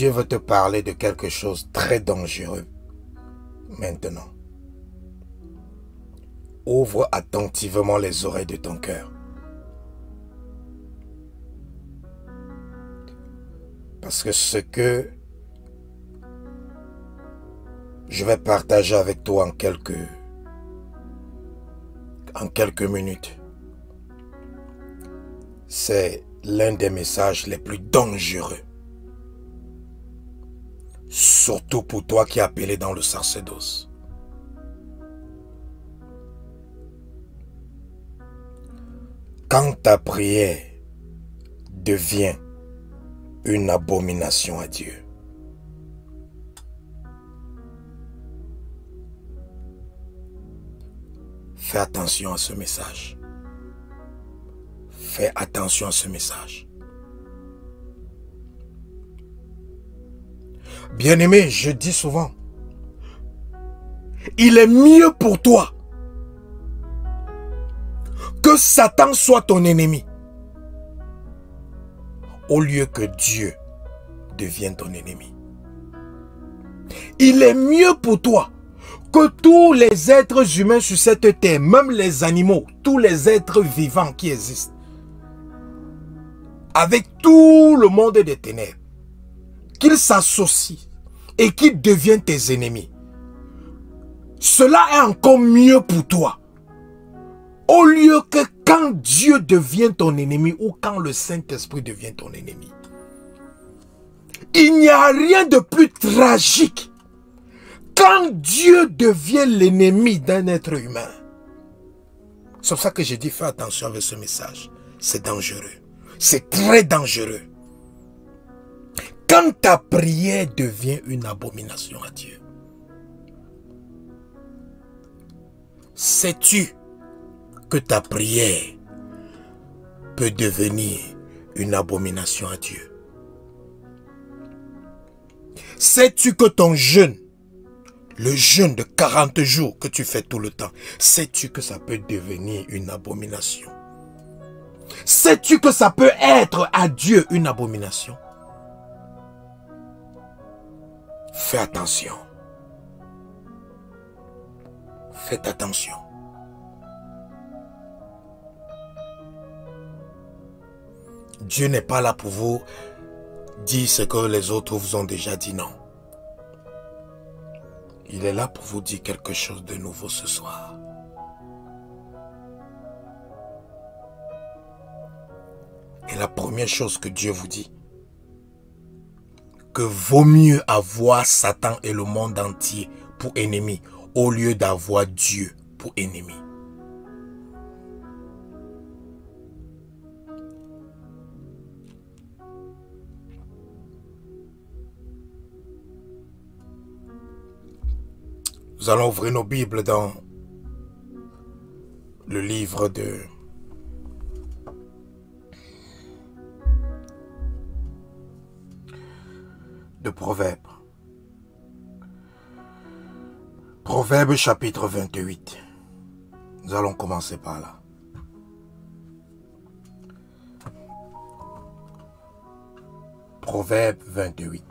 Dieu veut te parler de quelque chose de très dangereux. Maintenant, ouvre attentivement les oreilles de ton cœur. Parce que ce que je vais partager avec toi en quelques minutes, c'est l'un des messages les plus dangereux. Surtout pour toi qui es appelé dans le sacerdoce. Quand ta prière devient une abomination à Dieu, fais attention à ce message. Fais attention à ce message. Bien-aimé, je dis souvent, il est mieux pour toi que Satan soit ton ennemi, au lieu que Dieu devienne ton ennemi. Il est mieux pour toi que tous les êtres humains sur cette terre, même les animaux, tous les êtres vivants qui existent, avec tout le monde des ténèbres, qu'ils s'associent et qu'ils deviennent tes ennemis. Cela est encore mieux pour toi. Au lieu que quand Dieu devient ton ennemi ou quand le Saint-Esprit devient ton ennemi. Il n'y a rien de plus tragique quand Dieu devient l'ennemi d'un être humain. C'est pour ça que j'ai dit fais attention avec ce message. C'est dangereux. C'est très dangereux. Quand ta prière devient une abomination à Dieu. Sais-tu que ta prière peut devenir une abomination à Dieu? Sais-tu que ton jeûne, le jeûne de 40 jours que tu fais tout le temps, sais-tu que ça peut devenir une abomination? Sais-tu que ça peut être à Dieu une abomination? Fais attention. Faites attention. Dieu n'est pas là pour vous dire ce que les autres vous ont déjà dit, non. Il est là pour vous dire quelque chose de nouveau ce soir. Et la première chose que Dieu vous dit, que vaut mieux avoir Satan et le monde entier pour ennemi, au lieu d'avoir Dieu pour ennemi. Nous allons ouvrir nos Bibles dans le livre de Proverbes. Proverbes chapitre 28. Nous allons commencer par là. Proverbes 28.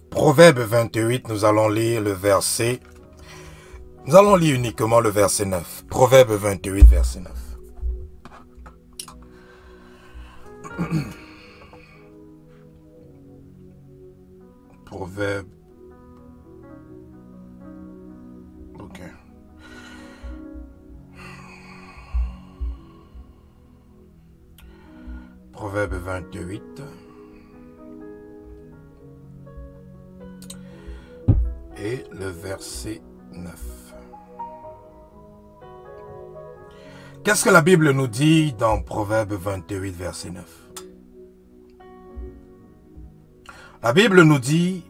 Proverbe 28, nous allons lire le verset. Nous allons lire uniquement le verset 9. Proverbe 28, verset 9. Proverbe. Ok. Proverbe 28. Et le verset 9. Qu'est-ce que la Bible nous dit dans Proverbe 28, verset 9? La Bible nous dit,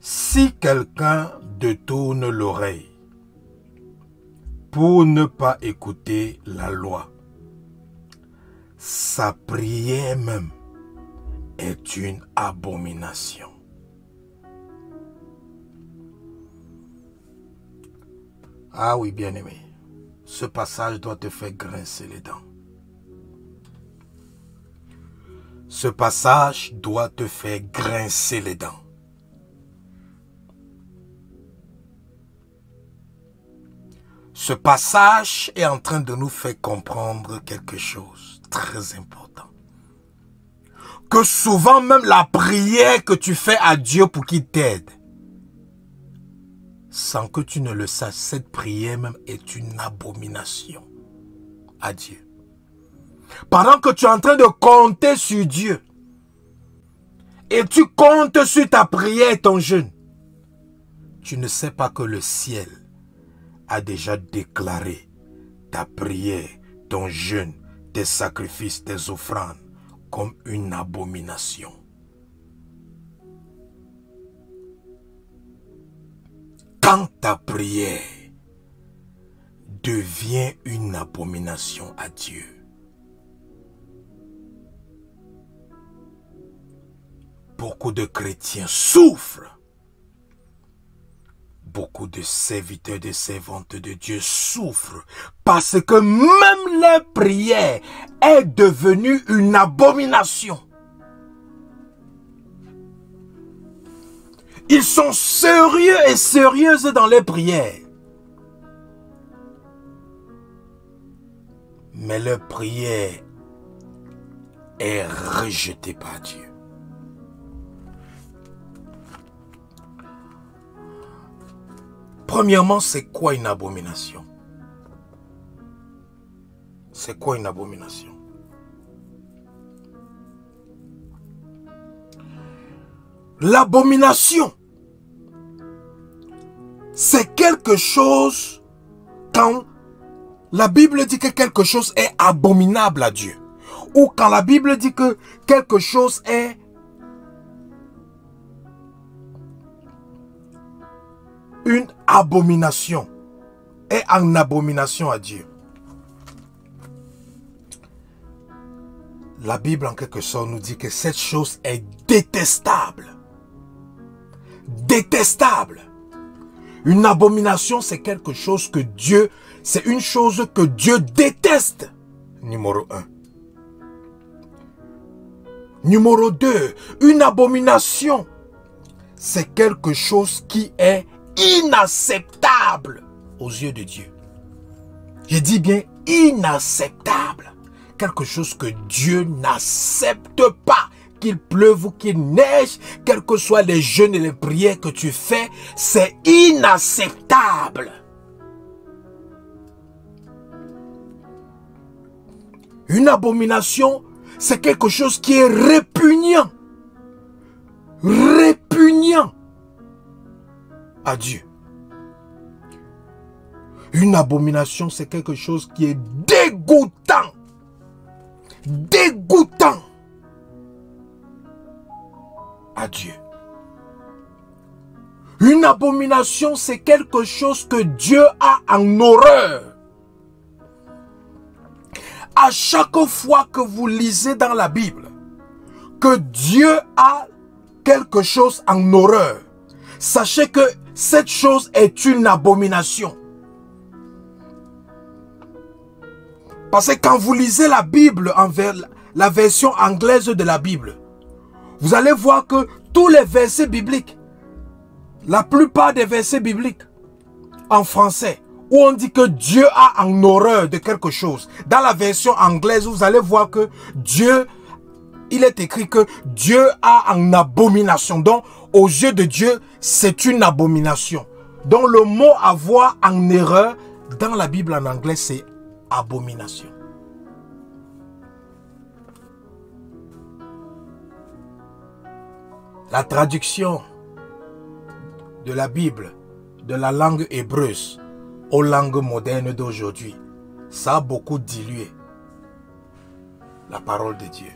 Si quelqu'un détourne l'oreille pour ne pas écouter la loi, sa prière même est une abomination. Ah oui, bien-aimé, ce passage doit te faire grincer les dents. Ce passage doit te faire grincer les dents. Ce passage est en train de nous faire comprendre quelque chose de très important. Que souvent même la prière que tu fais à Dieu pour qu'il t'aide, sans que tu ne le saches, cette prière même est une abomination à Dieu. Pendant que tu es en train de compter sur Dieu, et tu comptes sur ta prière et ton jeûne, tu ne sais pas que le ciel a déjà déclaré ta prière, ton jeûne, tes sacrifices, tes offrandes comme une abomination. Quand ta prière devient une abomination à Dieu, beaucoup de chrétiens souffrent. Beaucoup de serviteurs, de servantes de Dieu souffrent parce que même leur prière est devenue une abomination. Ils sont sérieux et sérieuses dans les prières. Mais leur prière est rejetée par Dieu. Premièrement, c'est quoi une abomination? C'est quoi une abomination? L'abomination, c'est quelque chose, quand la Bible dit que quelque chose est abominable à Dieu, ou quand la Bible dit que quelque chose est une abomination, est en abomination à Dieu. La Bible en quelque sorte nous dit que cette chose est détestable. Détestable. Une abomination, c'est quelque chose que Dieu, c'est une chose que Dieu déteste. Numéro 1. Numéro 2, une abomination, c'est quelque chose qui est inacceptable aux yeux de Dieu. Je dis bien inacceptable. Quelque chose que Dieu n'accepte pas. Qu'il pleuve ou qu'il neige, quels que soient les jeûnes et les prières que tu fais, c'est inacceptable. Une abomination, c'est quelque chose qui est répugnant. Répugnant à Dieu. Une abomination, c'est quelque chose qui est dégoûtant. Dégoûtant à Dieu. Une abomination, c'est quelque chose que Dieu a en horreur. À chaque fois que vous lisez dans la Bible que Dieu a quelque chose en horreur, sachez que cette chose est une abomination. Parce que quand vous lisez la Bible, la version anglaise de la Bible, vous allez voir que tous les versets bibliques, la plupart des versets bibliques en français, où on dit que Dieu a en horreur de quelque chose, dans la version anglaise, vous allez voir que Dieu, il est écrit que Dieu a en abomination. Donc, aux yeux de Dieu, c'est une abomination. Donc, le mot avoir en erreur, dans la Bible en anglais, c'est abomination. La traduction de la Bible, de la langue hébreuse aux langues modernes d'aujourd'hui, ça a beaucoup dilué la parole de Dieu.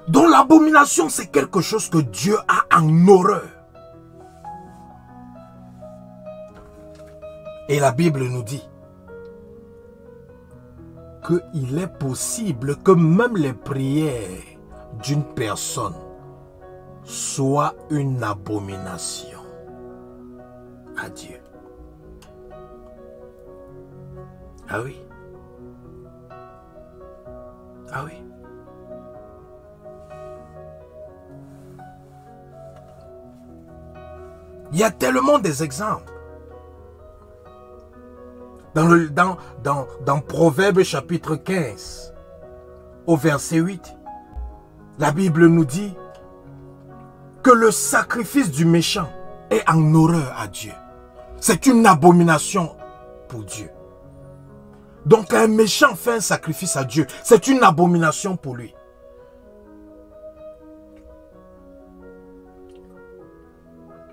Donc l'abomination, c'est quelque chose que Dieu a en horreur. Et la Bible nous dit qu'il est possible que même les prières d'une personne soient une abomination à Dieu. Ah oui. Ah oui. Il y a tellement des exemples. Dans Proverbes chapitre 15, au verset 8, la Bible nous dit que le sacrifice du méchant est en horreur à Dieu. C'est une abomination pour Dieu. Donc un méchant fait un sacrifice à Dieu, c'est une abomination pour lui.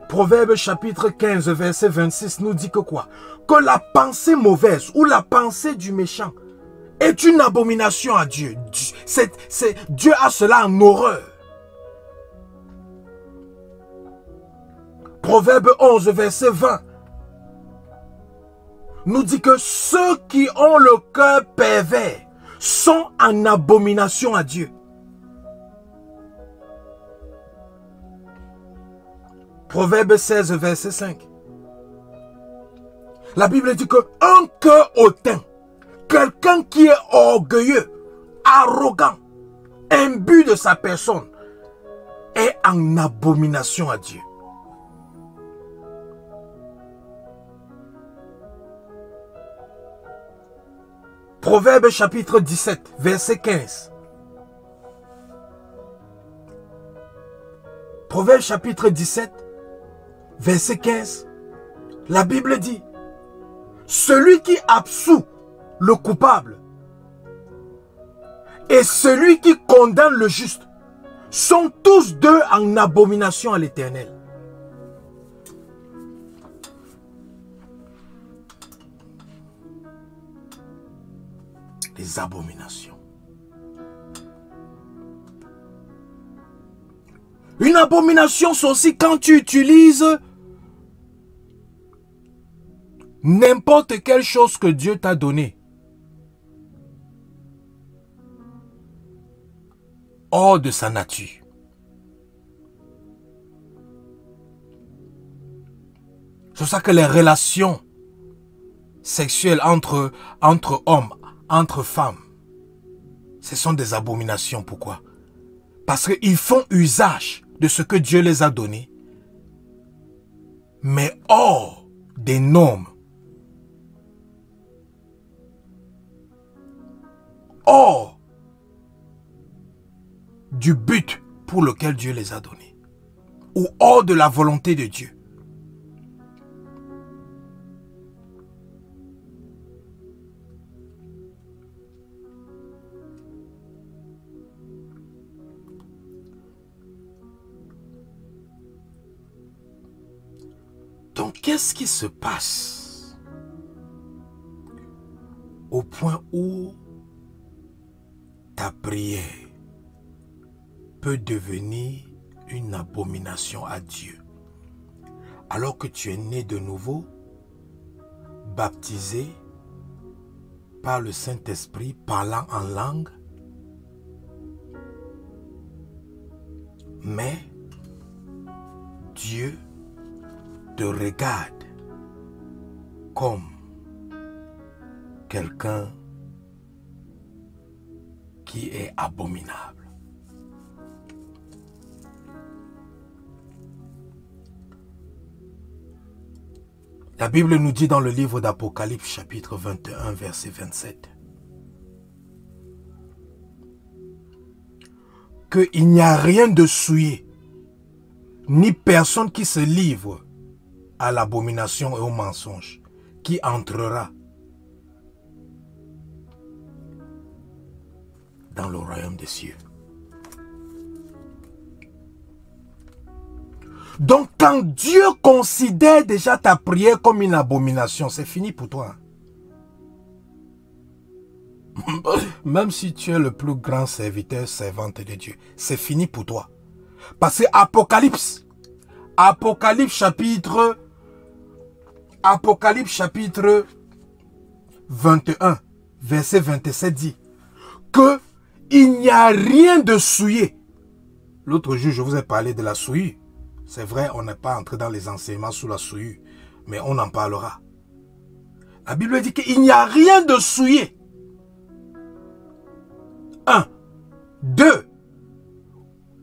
Proverbe chapitre 15, verset 26 nous dit que quoi? Que la pensée mauvaise ou la pensée du méchant est une abomination à Dieu. Dieu a cela en horreur. Proverbe 11, verset 20 nous dit que ceux qui ont le cœur pervers sont en abomination à Dieu. Proverbe 16, verset 5. La Bible dit que un cœur hautain, quelqu'un qui est orgueilleux, arrogant, imbu de sa personne, est en abomination à Dieu. Proverbe chapitre 17, verset 15. Proverbe chapitre 17, verset 15. La Bible dit, celui qui absout le coupable et celui qui condamne le juste sont tous deux en abomination à l'Éternel. Les abominations. Une abomination, c'est aussi quand tu utilises n'importe quelle chose que Dieu t'a donnée hors de sa nature. C'est pour ça que les relations sexuelles entre hommes, entre femmes, ce sont des abominations. Pourquoi? Parce qu'ils font usage de ce que Dieu les a donné, mais hors des normes, hors du but pour lequel Dieu les a donnés, ou hors de la volonté de Dieu. Donc, qu'est-ce qui se passe au point où ta prière peut devenir une abomination à Dieu, alors que tu es né de nouveau, baptisé par le Saint-Esprit, parlant en langue, mais Dieu te regarde comme quelqu'un qui est abominable. La Bible nous dit dans le livre d'Apocalypse chapitre 21 verset 27 qu'il n'y a rien de souillé ni personne qui se livre à l'abomination et au mensonge qui entrera dans le royaume des cieux. Donc quand Dieu considère déjà ta prière comme une abomination, c'est fini pour toi. Même si tu es le plus grand serviteur, servante de Dieu, c'est fini pour toi. Parce que Apocalypse chapitre 21, verset 27 dit que il n'y a rien de souillé. L'autre jour, je vous ai parlé de la souillure. C'est vrai, on n'est pas entré dans les enseignements sous la souillure, mais on en parlera. La Bible dit qu'il n'y a rien de souillé. 1. 2.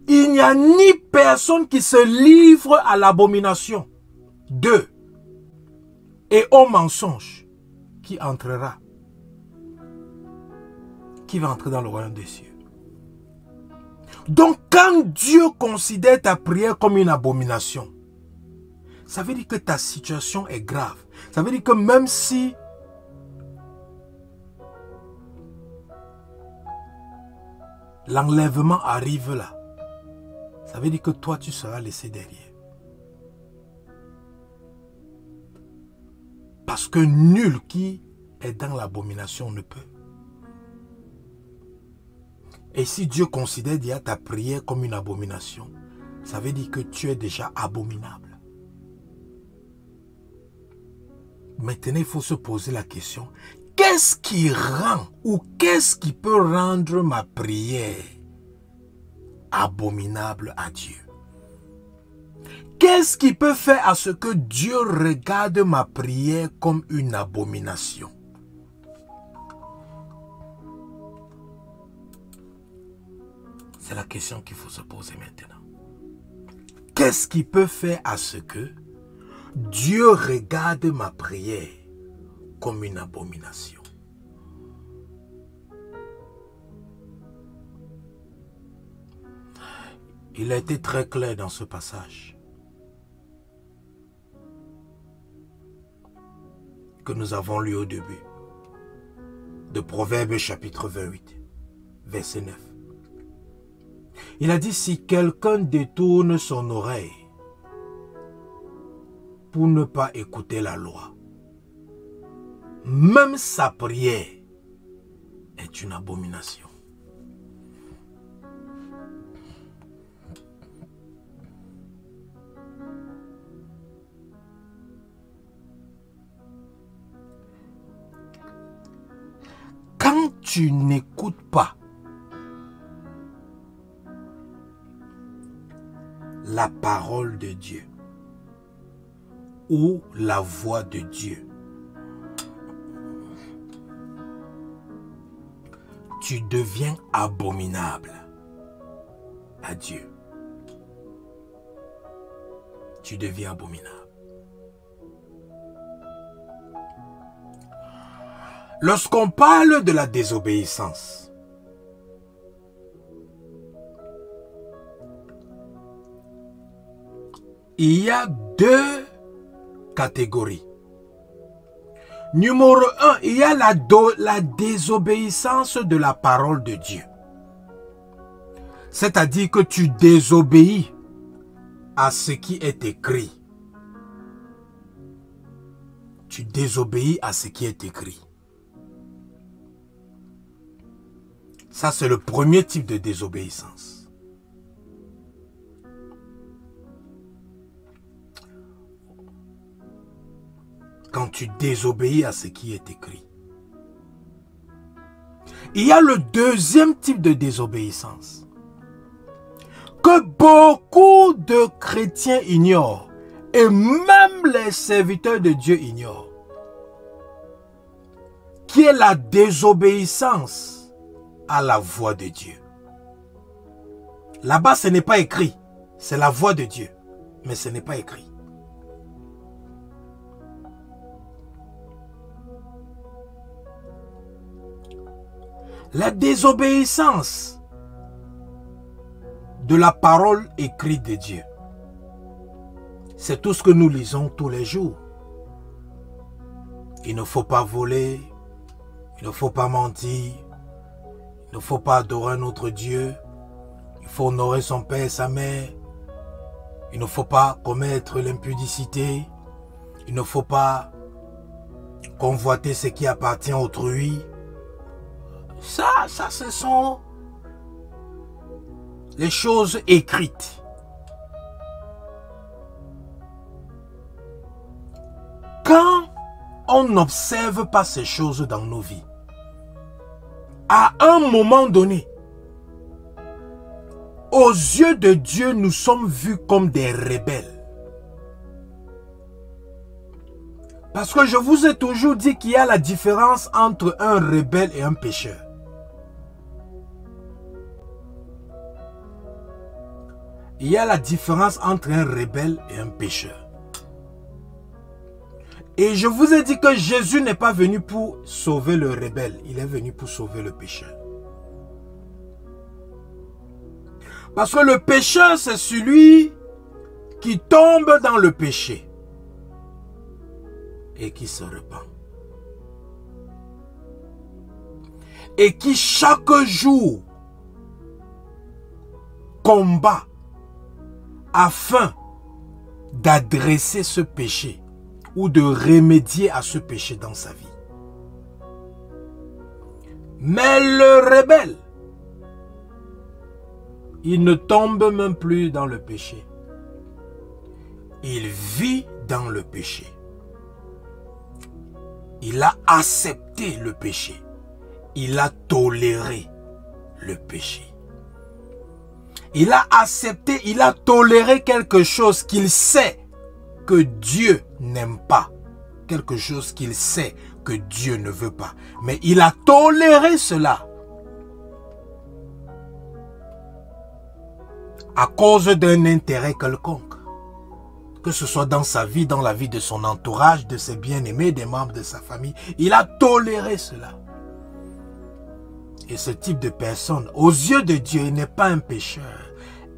Il n'y a ni personne qui se livre à l'abomination. 2. Et au mensonge, qui entrera. Qui va entrer dans le royaume des cieux. Donc, quand Dieu considère ta prière comme une abomination, ça veut dire que ta situation est grave. Ça veut dire que même si l'enlèvement arrive là, ça veut dire que toi, tu seras laissé derrière. Parce que nul qui est dans l'abomination ne peut. Et si Dieu considère déjà ta prière comme une abomination, ça veut dire que tu es déjà abominable. Maintenant, il faut se poser la question, qu'est-ce qui rend ou qu'est-ce qui peut rendre ma prière abominable à Dieu? Qu'est-ce qui peut faire à ce que Dieu regarde ma prière comme une abomination? C'est la question qu'il faut se poser maintenant. Qu'est-ce qui peut faire à ce que Dieu regarde ma prière comme une abomination? Il a été très clair dans ce passage que nous avons lu au début de Proverbes chapitre 28, verset 9. Il a dit, si quelqu'un détourne son oreille pour ne pas écouter la loi, même sa prière est une abomination. Quand tu n'écoutes pas la parole de Dieu ou la voix de Dieu, tu deviens abominable à Dieu. Tu deviens abominable. Lorsqu'on parle de la désobéissance, il y a deux catégories. Numéro 1, il y a la désobéissance de la parole de Dieu. C'est-à-dire que tu désobéis à ce qui est écrit. Tu désobéis à ce qui est écrit. Ça, c'est le premier type de désobéissance. Quand tu désobéis à ce qui est écrit. Il y a le deuxième type de désobéissance que beaucoup de chrétiens ignorent et même les serviteurs de Dieu ignorent, qui est la désobéissance à la voix de Dieu. Là-bas, ce n'est pas écrit, c'est la voix de Dieu, mais ce n'est pas écrit. La désobéissance de la parole écrite de Dieu, c'est tout ce que nous lisons tous les jours. Il ne faut pas voler, il ne faut pas mentir, il ne faut pas adorer un autre Dieu, il faut honorer son père et sa mère, il ne faut pas commettre l'impudicité, il ne faut pas convoiter ce qui appartient à autrui. Ça, ce sont les choses écrites. Quand on n'observe pas ces choses dans nos vies, à un moment donné, aux yeux de Dieu, nous sommes vus comme des rebelles. Parce que je vous ai toujours dit qu'il y a la différence entre un rebelle et un pécheur. Il y a la différence entre un rebelle et un pécheur. Et je vous ai dit que Jésus n'est pas venu pour sauver le rebelle. Il est venu pour sauver le pécheur. Parce que le pécheur, c'est celui qui tombe dans le péché et qui se repent. Et qui chaque jour combat afin d'adresser ce péché ou de remédier à ce péché dans sa vie. Mais le rebelle, il ne tombe même plus dans le péché. Il vit dans le péché. Il a accepté le péché. Il a toléré le péché. Il a accepté, il a toléré quelque chose qu'il sait que Dieu n'aime pas. Quelque chose qu'il sait que Dieu ne veut pas. Mais il a toléré cela. À cause d'un intérêt quelconque. Que ce soit dans sa vie, dans la vie de son entourage, de ses bien-aimés, des membres de sa famille. Il a toléré cela. Et ce type de personne, aux yeux de Dieu, il n'est pas un pécheur.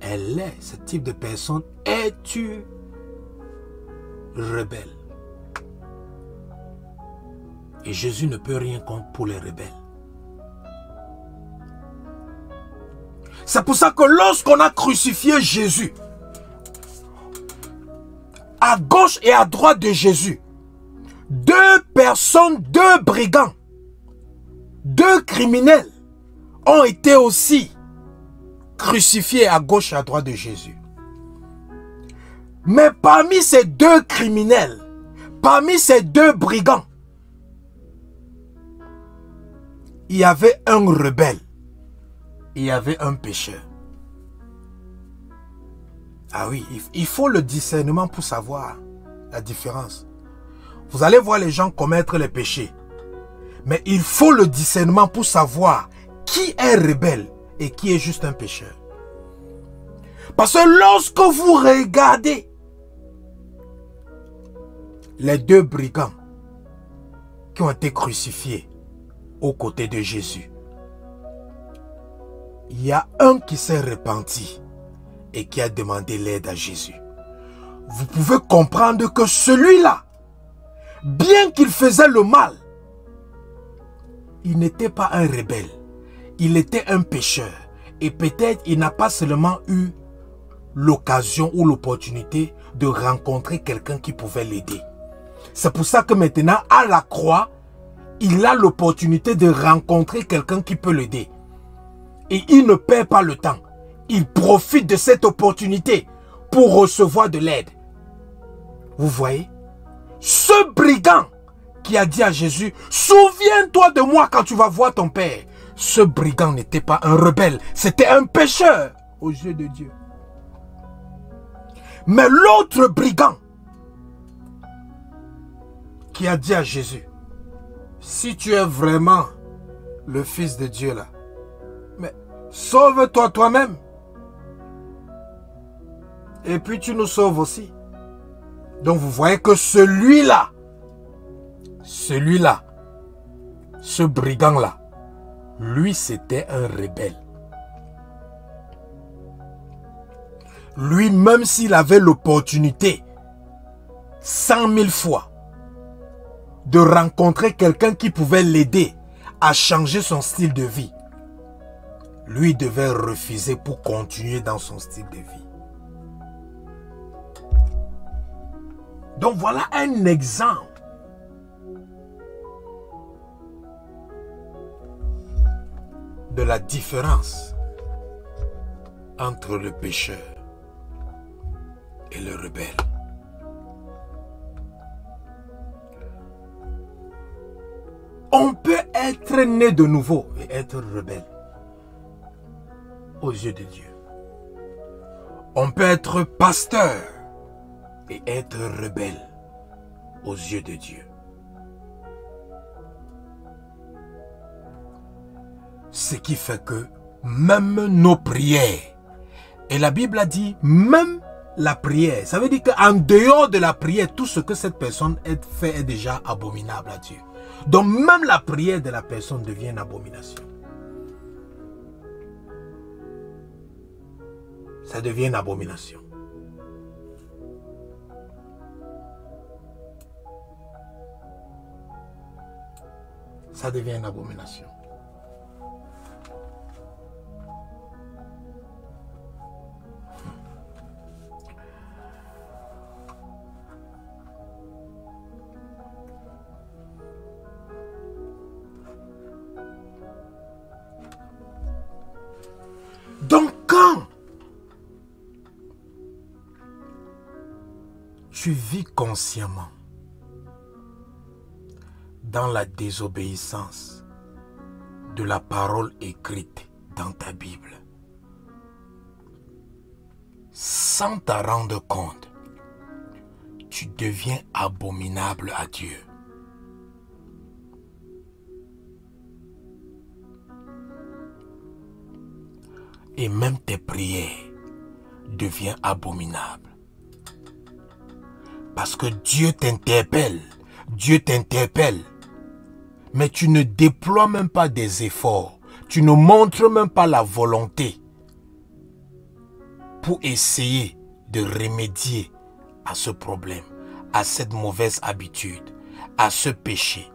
Elle est, ce type de personne, es-tu rebelle? Et Jésus ne peut rien contre pour les rebelles. C'est pour ça que lorsqu'on a crucifié Jésus, à gauche et à droite de Jésus, deux personnes, deux brigands, deux criminels ont été aussi crucifiés à gauche et à droite de Jésus. Mais parmi ces deux criminels, parmi ces deux brigands, il y avait un rebelle, il y avait un pécheur. Ah oui, il faut le discernement pour savoir la différence. Vous allez voir les gens commettre les péchés. Mais il faut le discernement pour savoir qui est rebelle et qui est juste un pécheur. Parce que lorsque vous regardez les deux brigands qui ont été crucifiés aux côtés de Jésus, il y a un qui s'est repenti et qui a demandé l'aide à Jésus. Vous pouvez comprendre que celui-là, bien qu'il faisait le mal, il n'était pas un rebelle. Il était un pécheur. Et peut-être il n'a pas seulement eu l'occasion ou l'opportunité de rencontrer quelqu'un qui pouvait l'aider. C'est pour ça que maintenant, à la croix, il a l'opportunité de rencontrer quelqu'un qui peut l'aider. Et il ne perd pas le temps. Il profite de cette opportunité pour recevoir de l'aide. Vous voyez? Ce brigand qui a dit à Jésus, souviens-toi de moi quand tu vas voir ton père. Ce brigand n'était pas un rebelle, c'était un pécheur aux yeux de Dieu. Mais l'autre brigand qui a dit à Jésus, si tu es vraiment le Fils de Dieu là, mais sauve-toi toi-même. Et puis tu nous sauves aussi. Donc vous voyez que celui-là, ce brigand-là, lui c'était un rebelle. Lui, même s'il avait l'opportunité 100 000 fois de rencontrer quelqu'un qui pouvait l'aider à changer son style de vie, lui devait refuser pour continuer dans son style de vie. Donc voilà un exemple de la différence entre le pécheur et le rebelle. On peut être né de nouveau et être rebelle aux yeux de Dieu. On peut être pasteur et être rebelle aux yeux de Dieu. Ce qui fait que même nos prières, et la Bible a dit même la prière, ça veut dire qu'en dehors de la prière, tout ce que cette personne fait est déjà abominable à Dieu. Donc même la prière de la personne devient une abomination. Ça devient une abomination. Ça devient une abomination. Donc quand tu vis consciemment dans la désobéissance de la parole écrite dans ta Bible, sans t'en rendre compte, tu deviens abominable à Dieu. Et même tes prières deviennent abominables. Parce que Dieu t'interpelle, mais tu ne déploies même pas des efforts, tu ne montres même pas la volonté pour essayer de remédier à ce problème, à cette mauvaise habitude, à ce péché,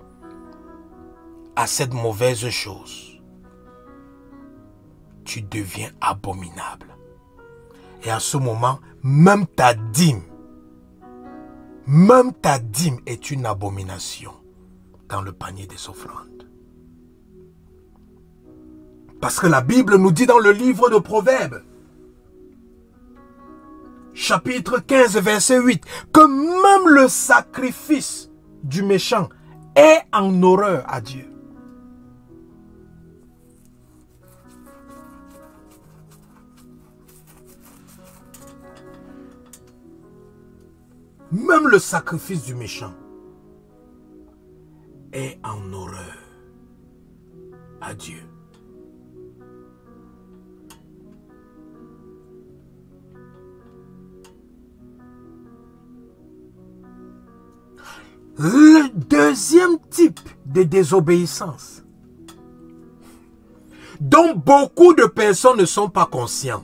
à cette mauvaise chose. Tu deviens abominable. Et à ce moment, même ta dîme est une abomination dans le panier des offrandes. Parce que la Bible nous dit dans le livre de Proverbes, chapitre 15, verset 8, que même le sacrifice du méchant est en horreur à Dieu. Même le sacrifice du méchant est en horreur à Dieu. Le deuxième type de désobéissance dont beaucoup de personnes ne sont pas conscients,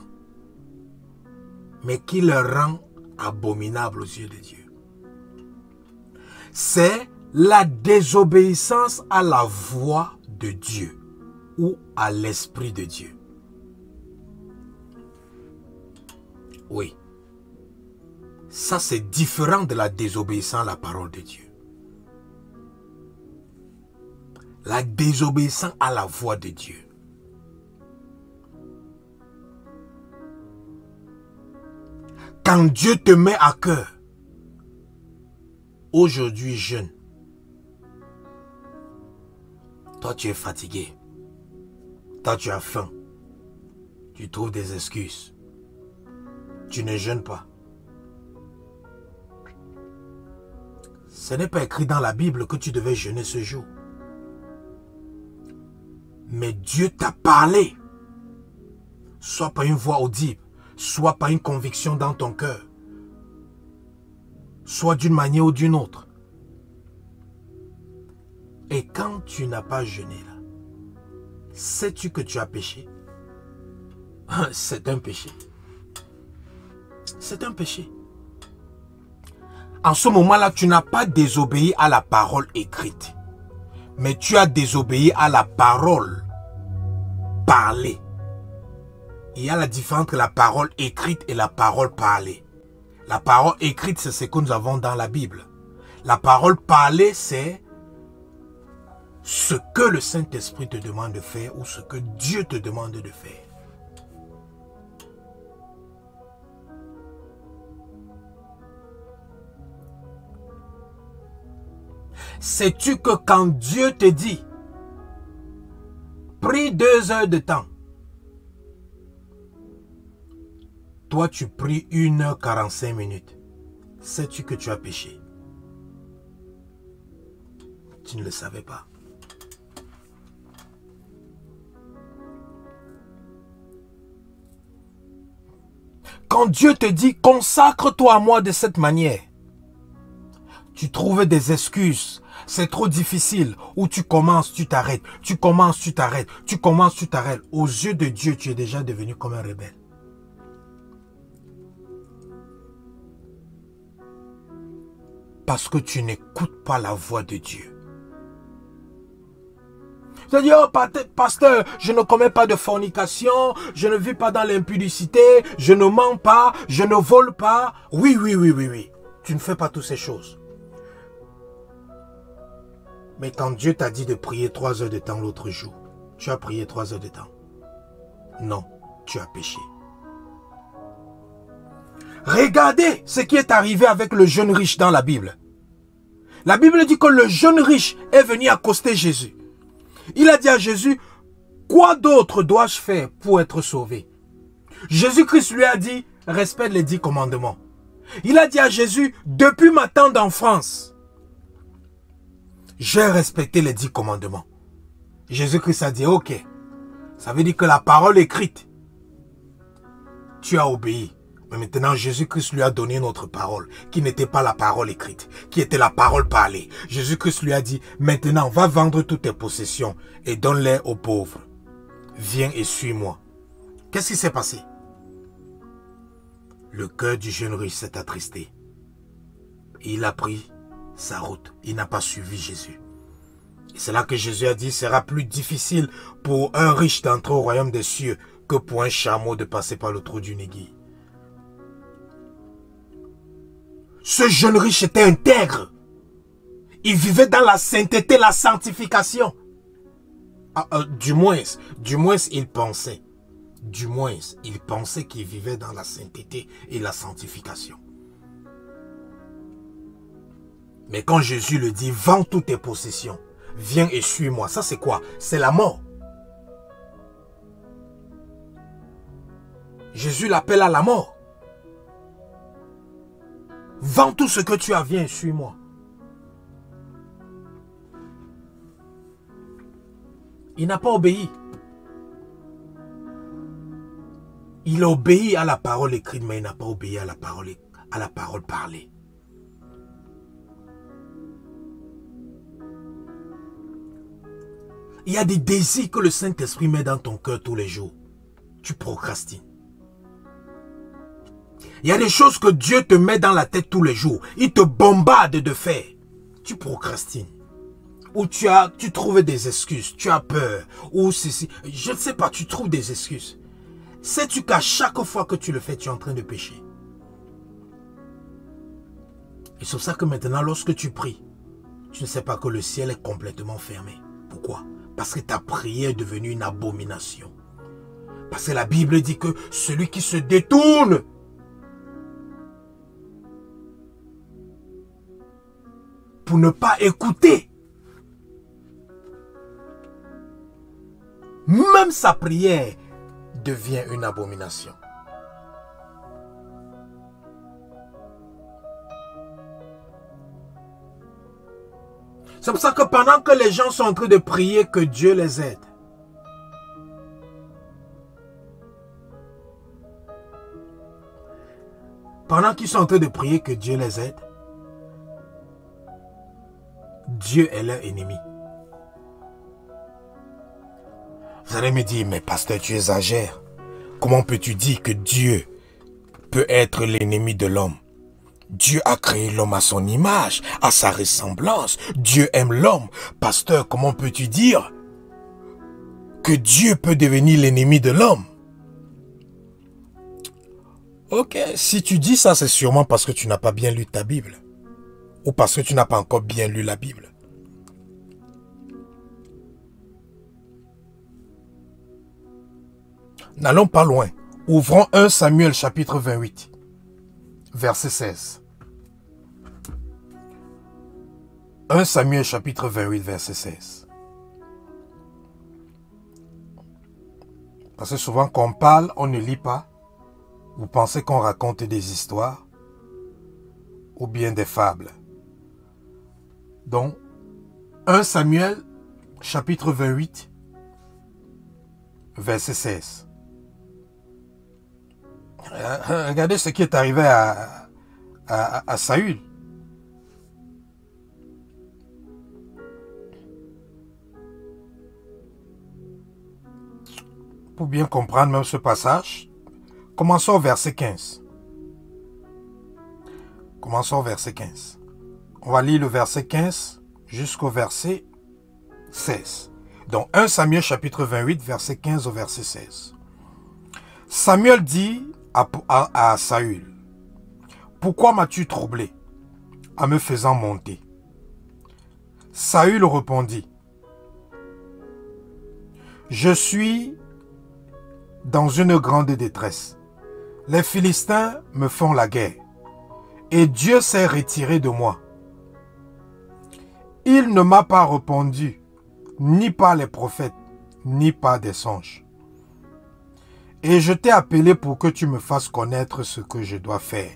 mais qui leur rend abominable aux yeux de Dieu, c'est la désobéissance à la voix de Dieu ou à l'Esprit de Dieu. Oui, ça c'est différent de la désobéissance à la parole de Dieu. La désobéissance à la voix de Dieu. Quand Dieu te met à cœur, aujourd'hui jeune, toi tu es fatigué, toi tu as faim, tu trouves des excuses, tu ne jeûnes pas. Ce n'est pas écrit dans la Bible que tu devais jeûner ce jour. Mais Dieu t'a parlé, soit par une voix audible, soit par une conviction dans ton cœur, soit d'une manière ou d'une autre. Et quand tu n'as pas jeûné là, sais-tu que tu as péché? C'est un péché. C'est un péché. En ce moment-là, tu n'as pas désobéi à la parole écrite, mais tu as désobéi à la parole parlée. Il y a la différence entre la parole écrite et la parole parlée. La parole écrite, c'est ce que nous avons dans la Bible. La parole parlée, c'est ce que le Saint-Esprit te demande de faire ou ce que Dieu te demande de faire. Sais-tu que quand Dieu te dit, prie 2 heures de temps, toi tu pries 1h45. Sais-tu que tu as péché? Tu ne le savais pas. Quand Dieu te dit, consacre-toi à moi de cette manière, tu trouves des excuses. C'est trop difficile. Ou tu commences, tu t'arrêtes. Tu commences, tu t'arrêtes. Tu commences, tu t'arrêtes. Aux yeux de Dieu, tu es déjà devenu comme un rebelle. Parce que tu n'écoutes pas la voix de Dieu. Tu as dit, oh pasteur, je ne commets pas de fornication, je ne vis pas dans l'impudicité, je ne mens pas, je ne vole pas. Oui. Tu ne fais pas toutes ces choses. Mais quand Dieu t'a dit de prier 3 heures de temps l'autre jour, tu as prié 3 heures de temps. Non, tu as péché. Regardez ce qui est arrivé avec le jeune riche dans la Bible. La Bible dit que le jeune riche est venu accoster Jésus. Il a dit à Jésus, quoi d'autre dois-je faire pour être sauvé? Jésus-Christ lui a dit, respecte les 10 commandements. Il a dit à Jésus, depuis ma tendre enfance, j'ai respecté les 10 commandements. Jésus-Christ a dit, ok. Ça veut dire que la parole écrite, tu as obéi. Mais maintenant, Jésus-Christ lui a donné une autre parole, qui n'était pas la parole écrite, qui était la parole parlée. Jésus-Christ lui a dit, maintenant, va vendre toutes tes possessions et donne-les aux pauvres. Viens et suis-moi. Qu'est-ce qui s'est passé? Le cœur du jeune riche s'est attristé. Et il a pris sa route. Il n'a pas suivi Jésus. Et c'est là que Jésus a dit, il sera plus difficile pour un riche d'entrer au royaume des cieux que pour un chameau de passer par le trou d'une aiguille. Ce jeune riche était intègre. Il vivait dans la sainteté, la sanctification. Du moins, il pensait. Du moins, il pensait qu'il vivait dans la sainteté et la sanctification. Mais quand Jésus le dit, vends toutes tes possessions, viens et suis-moi. Ça c'est quoi? C'est la mort. Jésus l'appelle à la mort. Vends tout ce que tu as, viens et suis-moi. Il n'a pas obéi. Il a obéi à la parole écrite, mais il n'a pas obéi à la parole parlée. Il y a des désirs que le Saint-Esprit met dans ton cœur tous les jours. Tu procrastines. Il y a des choses que Dieu te met dans la tête tous les jours. Il te bombarde de faire. Tu procrastines. Ou tu trouves des excuses. Tu as peur. Ou ceci. Je ne sais pas, tu trouves des excuses. Sais-tu qu'à chaque fois que tu le fais, tu es en train de pécher? Et c'est pour ça que maintenant, lorsque tu pries, tu ne sais pas que le ciel est complètement fermé. Pourquoi? Parce que ta prière est devenue une abomination. Parce que la Bible dit que celui qui se détourne pour ne pas écouter, même sa prière devient une abomination. C'est pour ça que pendant que les gens sont en train de prier, que Dieu les aide. Pendant qu'ils sont en train de prier que Dieu les aide, Dieu est leur ennemi. Vous allez me dire, mais pasteur, tu exagères. Comment peux-tu dire que Dieu peut être l'ennemi de l'homme? Dieu a créé l'homme à son image, à sa ressemblance. Dieu aime l'homme. Pasteur, comment peux-tu dire que Dieu peut devenir l'ennemi de l'homme? Ok, si tu dis ça, c'est sûrement parce que tu n'as pas bien lu ta Bible. Ou parce que tu n'as pas encore bien lu la Bible. N'allons pas loin. Ouvrons 1 Samuel chapitre 28, verset 16. 1 Samuel chapitre 28, verset 16. Parce que souvent quand on parle, on ne lit pas. Vous pensez qu'on raconte des histoires ou bien des fables. Donc, 1 Samuel chapitre 28, verset 16. Regardez ce qui est arrivé à Saül. Pour bien comprendre même ce passage, commençons au verset 15. Commençons au verset 15. On va lire le verset 15 jusqu'au verset 16. Donc 1 Samuel chapitre 28, verset 15 au verset 16. Samuel dit à Saül, « Pourquoi m'as-tu troublé en me faisant monter ?» Saül répondit, « Je suis dans une grande détresse. Les Philistins me font la guerre, et Dieu s'est retiré de moi. Il ne m'a pas répondu, ni par les prophètes, ni par des songes. Et je t'ai appelé pour que tu me fasses connaître ce que je dois faire. »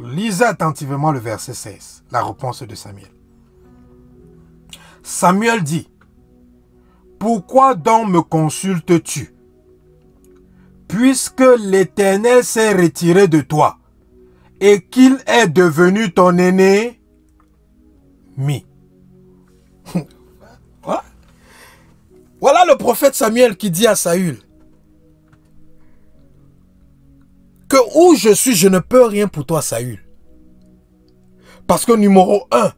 Lisez attentivement le verset 16, la réponse de Samuel. Samuel dit, « Pourquoi donc me consultes-tu, puisque l'Éternel s'est retiré de toi et qu'il est devenu ton ennemi? » Voilà le prophète Samuel qui dit à Saül que où je suis, je ne peux rien pour toi, Saül. Parce que numéro 1,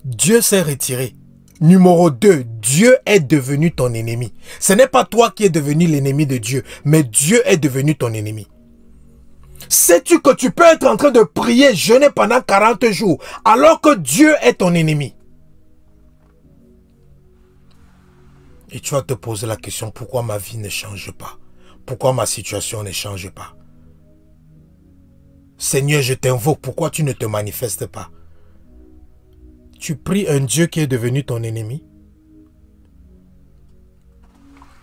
Dieu s'est retiré. Numéro 2, Dieu est devenu ton ennemi. Ce n'est pas toi qui es devenu l'ennemi de Dieu, mais Dieu est devenu ton ennemi. Sais-tu que tu peux être en train de prier, jeûner pendant 40 jours, alors que Dieu est ton ennemi? Et tu vas te poser la question, pourquoi ma vie ne change pas? Pourquoi ma situation ne change pas? Seigneur, je t'invoque, pourquoi tu ne te manifestes pas? Tu pries un Dieu qui est devenu ton ennemi?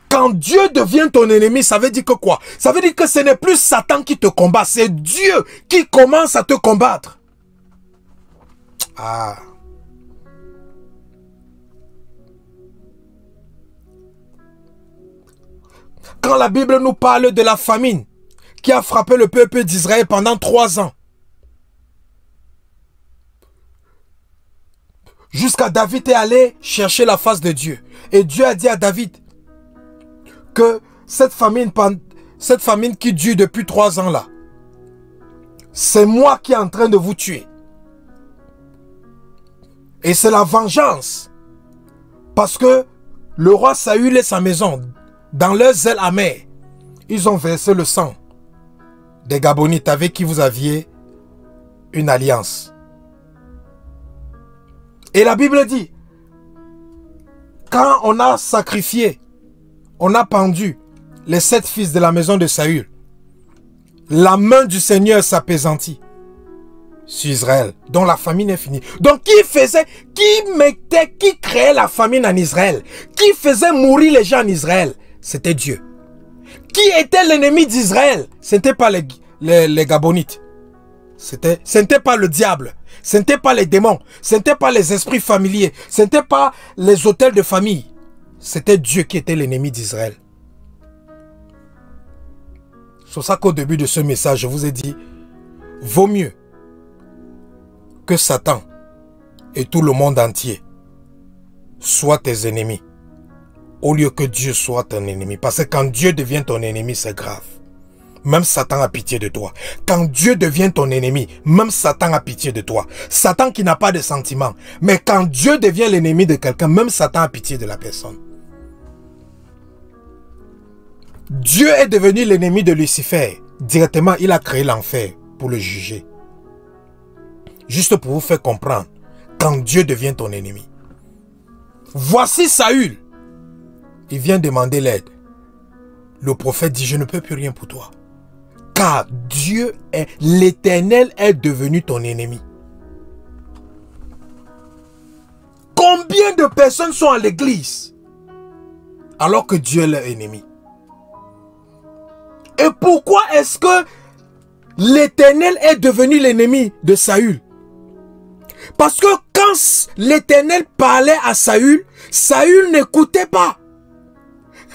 Quand Dieu devient ton ennemi, ça veut dire que quoi? Ça veut dire que ce n'est plus Satan qui te combat, c'est Dieu qui commence à te combattre. Ah. Quand la Bible nous parle de la famine qui a frappé le peuple d'Israël pendant 3 ans, jusqu'à David est allé chercher la face de Dieu. Et Dieu a dit à David que cette famine qui dure depuis 3 ans là, c'est moi qui est en train de vous tuer. Et c'est la vengeance. Parce que le roi Saül et sa maison, dans leur zèle amer, ils ont versé le sang des Gabonites avec qui vous aviez une alliance. Et la Bible dit, quand on a sacrifié, on a pendu les 7 fils de la maison de Saül, la main du Seigneur s'apaisantit sur Israël, dont la famine est finie. Donc qui créait la famine en Israël, qui faisait mourir les gens en Israël, c'était Dieu. Qui était l'ennemi d'Israël? Ce n'était pas les Gabonites. Ce n'était pas le diable. Ce n'était pas les démons. Ce n'était pas les esprits familiers. Ce n'était pas les autels de famille. C'était Dieu qui était l'ennemi d'Israël. C'est pour ça qu'au début de ce message, je vous ai dit, vaut mieux que Satan et tout le monde entier soient tes ennemis, au lieu que Dieu soit ton ennemi. Parce que quand Dieu devient ton ennemi, c'est grave. Même Satan a pitié de toi. Quand Dieu devient ton ennemi, même Satan a pitié de toi. Satan qui n'a pas de sentiments. Mais quand Dieu devient l'ennemi de quelqu'un, même Satan a pitié de la personne. Dieu est devenu l'ennemi de Lucifer. Directement, il a créé l'enfer pour le juger. Juste pour vous faire comprendre, quand Dieu devient ton ennemi. Voici Saül. Il vient demander l'aide. Le prophète dit, je ne peux plus rien pour toi. Car Dieu est, l'Éternel est devenu ton ennemi. Combien de personnes sont à l'église alors que Dieu est leur ennemi? Et pourquoi est-ce que l'Éternel est devenu l'ennemi de Saül? Parce que quand l'Éternel parlait à Saül, Saül n'écoutait pas.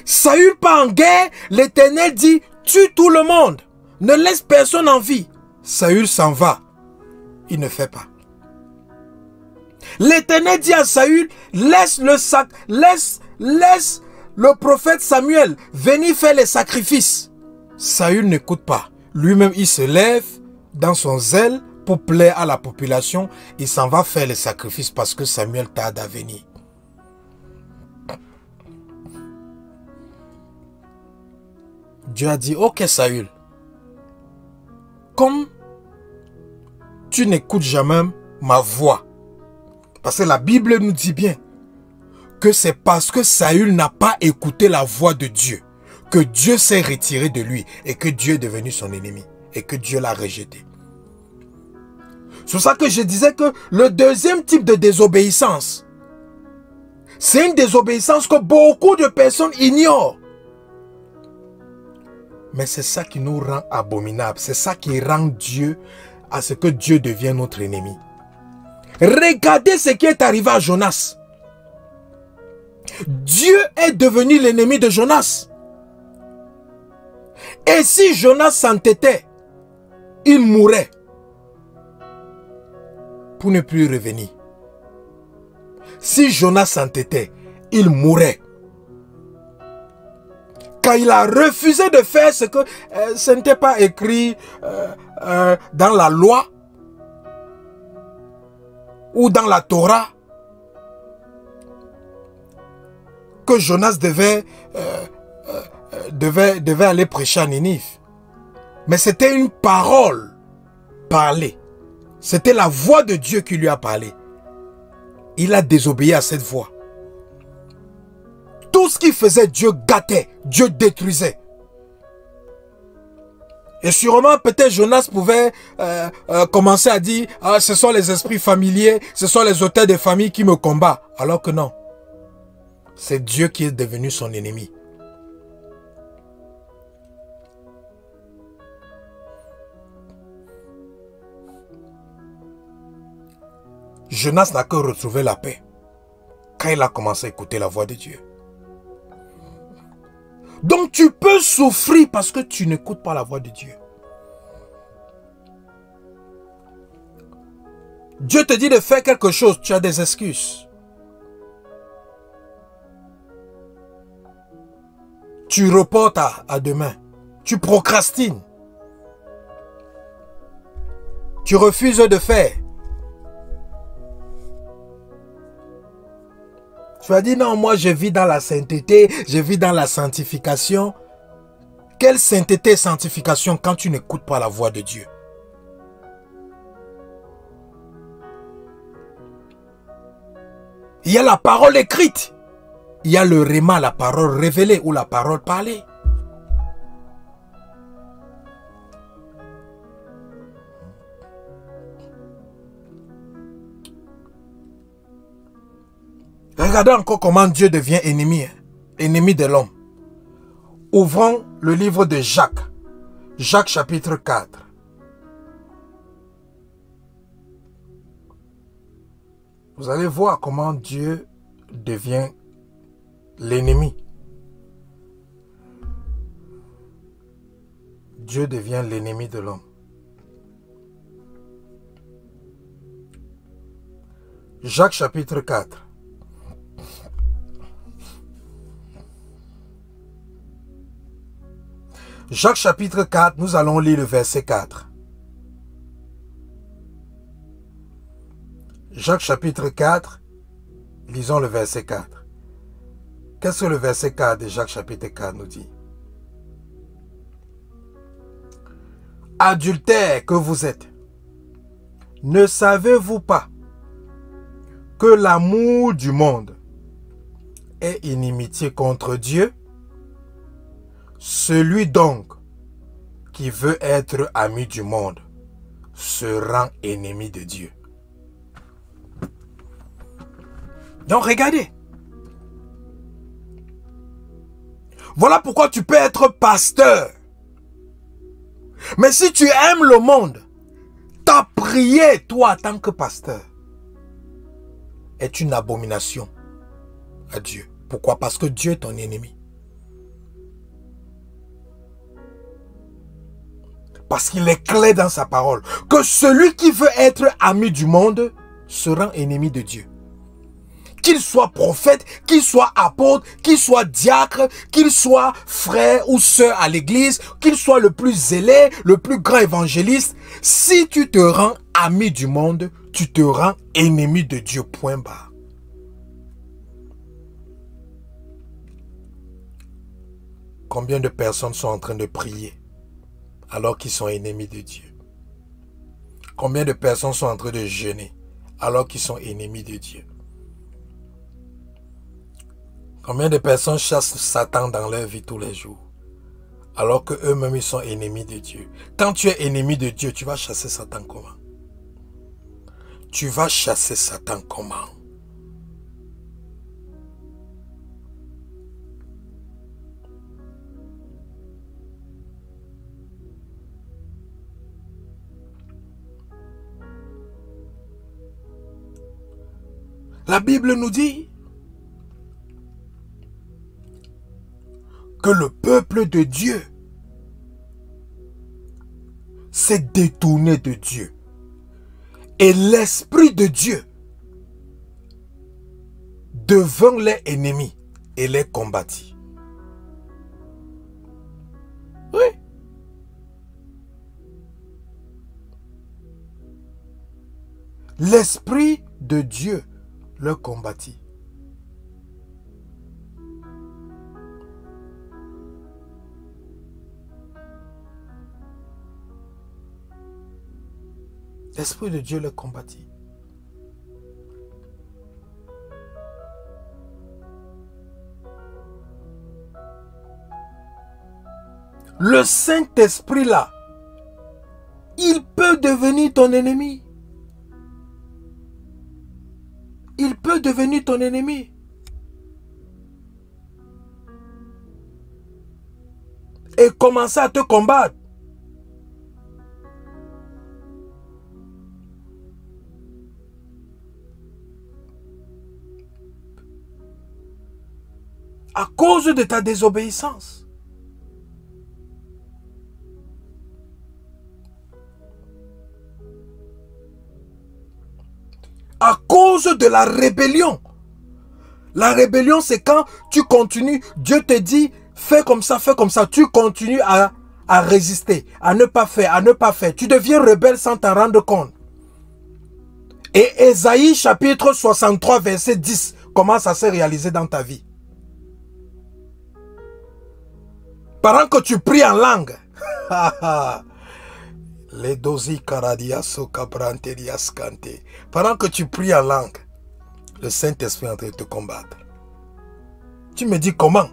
Saül part en guerre, l'Éternel dit, tue tout le monde, ne laisse personne en vie. Saül s'en va, il ne fait pas. L'Éternel dit à Saül, laisse le prophète Samuel venir faire les sacrifices. Saül n'écoute pas. Lui-même, il se lève dans son zèle pour plaire à la population. Il s'en va faire les sacrifices parce que Samuel tarde à venir. Dieu a dit, ok Saül, comme tu n'écoutes jamais ma voix, parce que la Bible nous dit bien que c'est parce que Saül n'a pas écouté la voix de Dieu que Dieu s'est retiré de lui et que Dieu est devenu son ennemi et que Dieu l'a rejeté. C'est pour ça que je disais que le deuxième type de désobéissance, c'est une désobéissance que beaucoup de personnes ignorent. Mais c'est ça qui nous rend abominables. C'est ça qui rend Dieu à ce que Dieu devienne notre ennemi. Regardez ce qui est arrivé à Jonas. Dieu est devenu l'ennemi de Jonas. Et si Jonas s'entêtait, il mourrait pour ne plus revenir. Si Jonas s'entêtait, il mourrait. Quand il a refusé de faire ce que ce n'était pas écrit dans la loi ou dans la Torah, que Jonas devait aller prêcher à Ninive. Mais c'était une parole parlée. C'était la voix de Dieu qui lui a parlé. Il a désobéi à cette voix. Tout ce qu'il faisait, Dieu gâtait, Dieu détruisait. Et sûrement, peut-être Jonas pouvait commencer à dire, ah, ce sont les esprits familiers, ce sont les auteurs des familles qui me combattent. Alors que non. C'est Dieu qui est devenu son ennemi. Jonas n'a que retrouvé la paix quand il a commencé à écouter la voix de Dieu. Donc tu peux souffrir parce que tu n'écoutes pas la voix de Dieu. Dieu te dit de faire quelque chose, tu as des excuses. Tu reportes à demain. Tu procrastines. Tu refuses de faire. Tu as dit non, moi je vis dans la sainteté, je vis dans la sanctification. Quelle sainteté et sanctification quand tu n'écoutes pas la voix de Dieu? Il y a la parole écrite. Il y a le réma, la parole révélée ou la parole parlée. Regardez encore comment Dieu devient ennemi, ennemi de l'homme. Ouvrons le livre de Jacques. Jacques chapitre 4. Vous allez voir comment Dieu devient l'ennemi. Dieu devient l'ennemi de l'homme. Jacques chapitre 4. Jacques chapitre 4, nous allons lire le verset 4. Jacques chapitre 4, lisons le verset 4. Qu'est-ce que le verset 4 de Jacques chapitre 4 nous dit? Adultères que vous êtes, ne savez-vous pas que l'amour du monde est inimitié contre Dieu? Celui donc qui veut être ami du monde se rend ennemi de Dieu. Donc regardez. Voilà pourquoi tu peux être pasteur. Mais si tu aimes le monde, ta prière, toi, en tant que pasteur, est une abomination à Dieu. Pourquoi? Parce que Dieu est ton ennemi. Parce qu'il est clair dans sa parole que celui qui veut être ami du monde se rend ennemi de Dieu. Qu'il soit prophète, qu'il soit apôtre, qu'il soit diacre, qu'il soit frère ou sœur à l'église, qu'il soit le plus zélé, le plus grand évangéliste, si tu te rends ami du monde, tu te rends ennemi de Dieu, point barre. Combien de personnes sont en train de prier alors qu'ils sont ennemis de Dieu? Combien de personnes sont en train de jeûner alors qu'ils sont ennemis de Dieu? Combien de personnes chassent Satan dans leur vie tous les jours alors qu'eux-mêmes ils sont ennemis de Dieu? Quand tu es ennemi de Dieu, tu vas chasser Satan comment? Tu vas chasser Satan comment? La Bible nous dit que le peuple de Dieu s'est détourné de Dieu. Et l'Esprit de Dieu devant les ennemis et les combattit. Oui. L'Esprit de Dieu le combattit. L'Esprit de Dieu le combattit. Le Saint-Esprit là, il peut devenir ton ennemi. Il peut devenir ton ennemi. Et commencer à te combattre. À cause de ta désobéissance. À cause de la rébellion. La rébellion, c'est quand tu continues, Dieu te dit, fais comme ça, tu continues à résister, à ne pas faire. Tu deviens rebelle sans t'en rendre compte. Et Ésaïe chapitre 63, verset 10, comment ça s'est réalisé dans ta vie? Pendant que tu pries en langue, pendant que tu pries en langue, le Saint-Esprit est en train de te combattre. Tu me dis comment?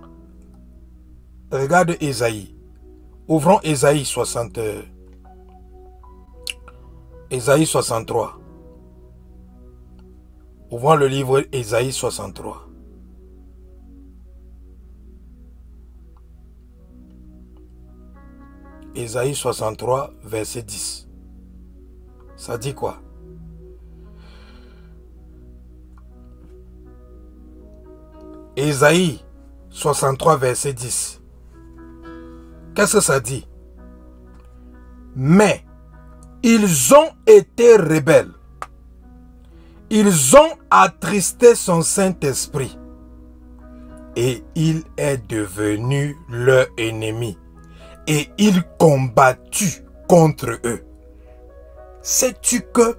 Regarde Ésaïe. Ouvrons Ésaïe 63. Ouvrons le livre Ésaïe 63. Ésaïe 63, verset 10. Ça dit quoi? Ésaïe 63, verset 10. Qu'est-ce que ça dit? Mais ils ont été rebelles. Ils ont attristé son Saint-Esprit. Et il est devenu leur ennemi. Et il combattu contre eux. Sais-tu que,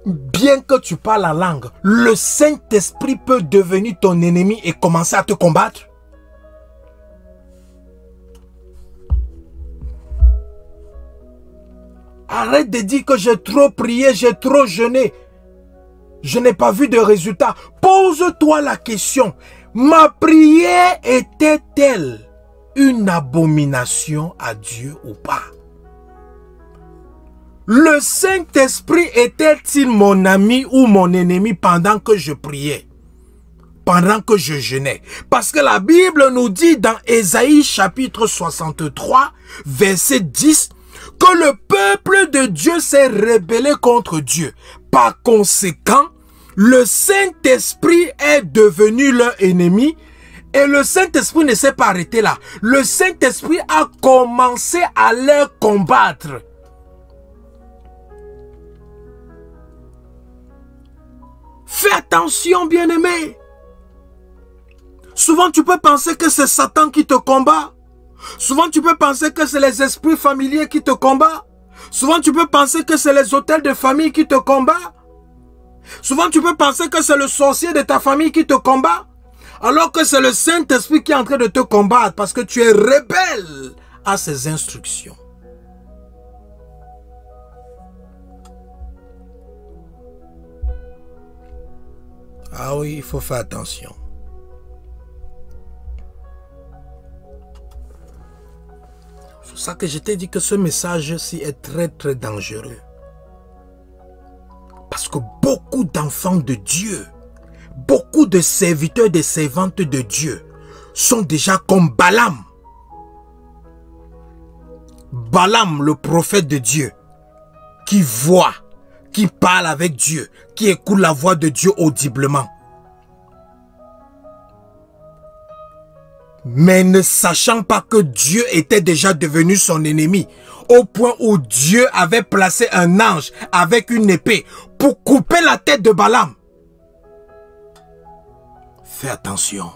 bien que tu parles la langue, le Saint-Esprit peut devenir ton ennemi et commencer à te combattre? Arrête de dire que j'ai trop prié, j'ai trop jeûné. Je n'ai pas vu de résultat. Pose-toi la question. Ma prière était-elle une abomination à Dieu ou pas? Le Saint-Esprit était-il mon ami ou mon ennemi pendant que je priais? Pendant que je jeûnais? Parce que la Bible nous dit dans Ésaïe chapitre 63, verset 10, que le peuple de Dieu s'est rebellé contre Dieu. Par conséquent, le Saint-Esprit est devenu leur ennemi. Et le Saint-Esprit ne s'est pas arrêté là. Le Saint-Esprit a commencé à les combattre. Fais attention, bien-aimé. Souvent, tu peux penser que c'est Satan qui te combat. Souvent, tu peux penser que c'est les esprits familiers qui te combattent. Souvent, tu peux penser que c'est les hôtels de famille qui te combattent. Souvent, tu peux penser que c'est le sorcier de ta famille qui te combat. Alors que c'est le Saint-Esprit qui est en train de te combattre parce que tu es rebelle à ses instructions. Ah oui, il faut faire attention. C'est pour ça que je t'ai dit que ce message-ci est très très dangereux. Parce que beaucoup d'enfants de Dieu, beaucoup de serviteurs et de servantes de Dieu sont déjà comme Balaam. Balaam, le prophète de Dieu, qui voit, qui parle avec Dieu, qui écoute la voix de Dieu audiblement. Mais ne sachant pas que Dieu était déjà devenu son ennemi, au point où Dieu avait placé un ange avec une épée pour couper la tête de Balaam. Fais attention.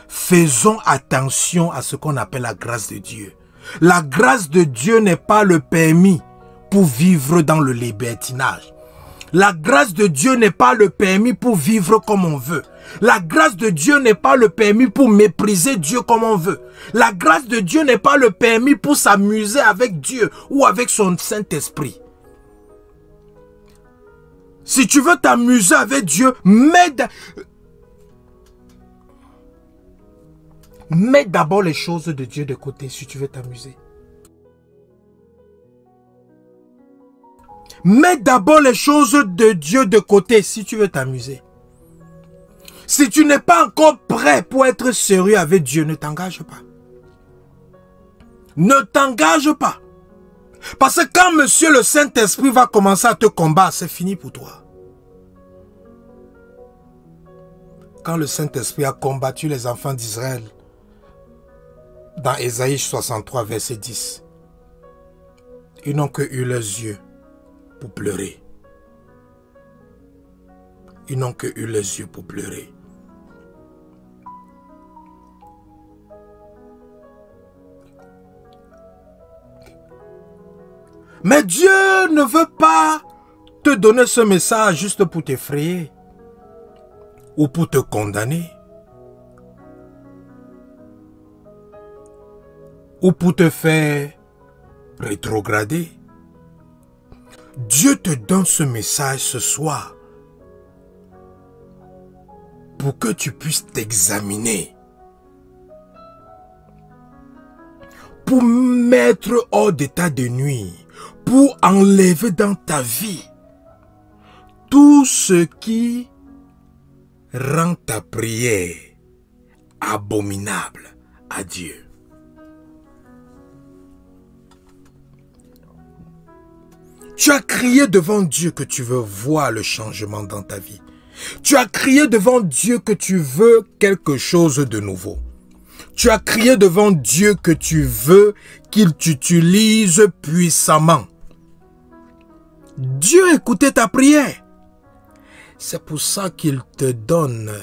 Faisons attention à ce qu'on appelle la grâce de Dieu. La grâce de Dieu n'est pas le permis pour vivre dans le libertinage. La grâce de Dieu n'est pas le permis pour vivre comme on veut. La grâce de Dieu n'est pas le permis pour mépriser Dieu comme on veut. La grâce de Dieu n'est pas le permis pour s'amuser avec Dieu ou avec son Saint-Esprit. Si tu veux t'amuser avec Dieu, mets d'abord les choses de Dieu de côté si tu veux t'amuser. Mets d'abord les choses de Dieu de côté si tu veux t'amuser. Si tu n'es pas encore prêt pour être sérieux avec Dieu, ne t'engage pas. Ne t'engage pas. Parce que quand Monsieur le Saint-Esprit va commencer à te combattre, c'est fini pour toi. Quand le Saint-Esprit a combattu les enfants d'Israël, dans Ésaïe 63, verset 10, ils n'ont que eu leurs yeux pour pleurer. Ils n'ont que eu les yeux pour pleurer. Mais Dieu ne veut pas te donner ce message juste pour t'effrayer ou pour te condamner ou pour te faire rétrograder. Dieu te donne ce message ce soir pour que tu puisses t'examiner, pour mettre hors d'état de nuit, pour enlever dans ta vie tout ce qui rend ta prière abominable à Dieu. Tu as crié devant Dieu que tu veux voir le changement dans ta vie. Tu as crié devant Dieu que tu veux quelque chose de nouveau. Tu as crié devant Dieu que tu veux qu'il t'utilise puissamment. Dieu a écouté ta prière. C'est pour ça qu'il te donne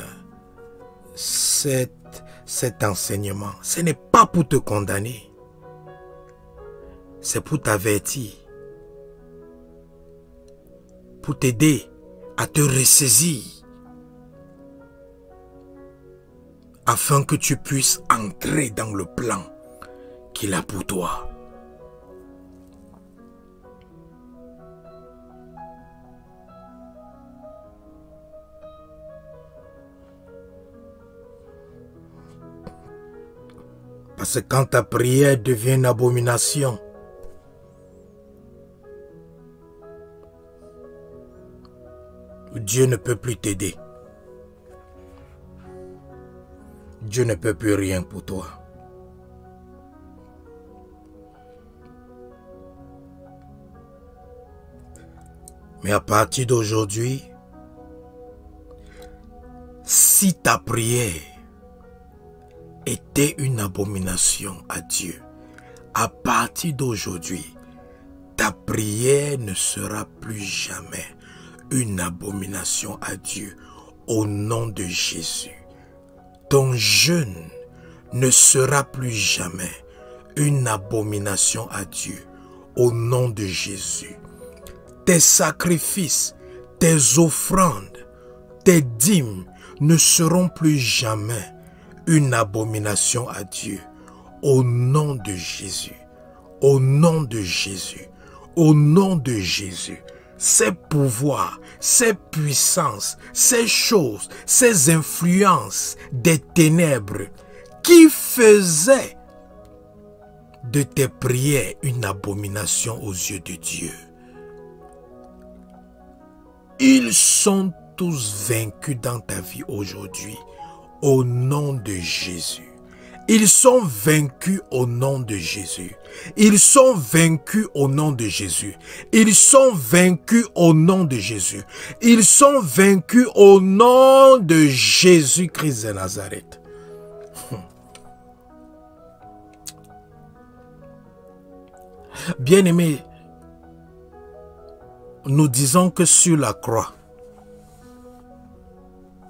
cet enseignement. Ce n'est pas pour te condamner. C'est pour t'avertir. Pour t'aider à te ressaisir. Afin que tu puisses entrer dans le plan qu'il a pour toi. Parce que quand ta prière devient une abomination, Dieu ne peut plus t'aider. Dieu ne peut plus rien pour toi. Mais à partir d'aujourd'hui, si ta prière était une abomination à Dieu, à partir d'aujourd'hui, ta prière ne sera plus jamais une abomination à Dieu au nom de Jésus. Ton jeûne ne sera plus jamais une abomination à Dieu au nom de Jésus. Tes sacrifices, tes offrandes, tes dîmes ne seront plus jamais une abomination à Dieu au nom de Jésus. Au nom de Jésus. Au nom de Jésus. Ces pouvoirs, ces puissances, ces choses, ces influences des ténèbres qui faisaient de tes prières une abomination aux yeux de Dieu. Ils sont tous vaincus dans ta vie aujourd'hui au nom de Jésus. Ils sont vaincus au nom de Jésus. Ils sont vaincus au nom de Jésus. Ils sont vaincus au nom de Jésus. Ils sont vaincus au nom de Jésus-Christ de Nazareth. Bien-aimés, nous disons que sur la croix,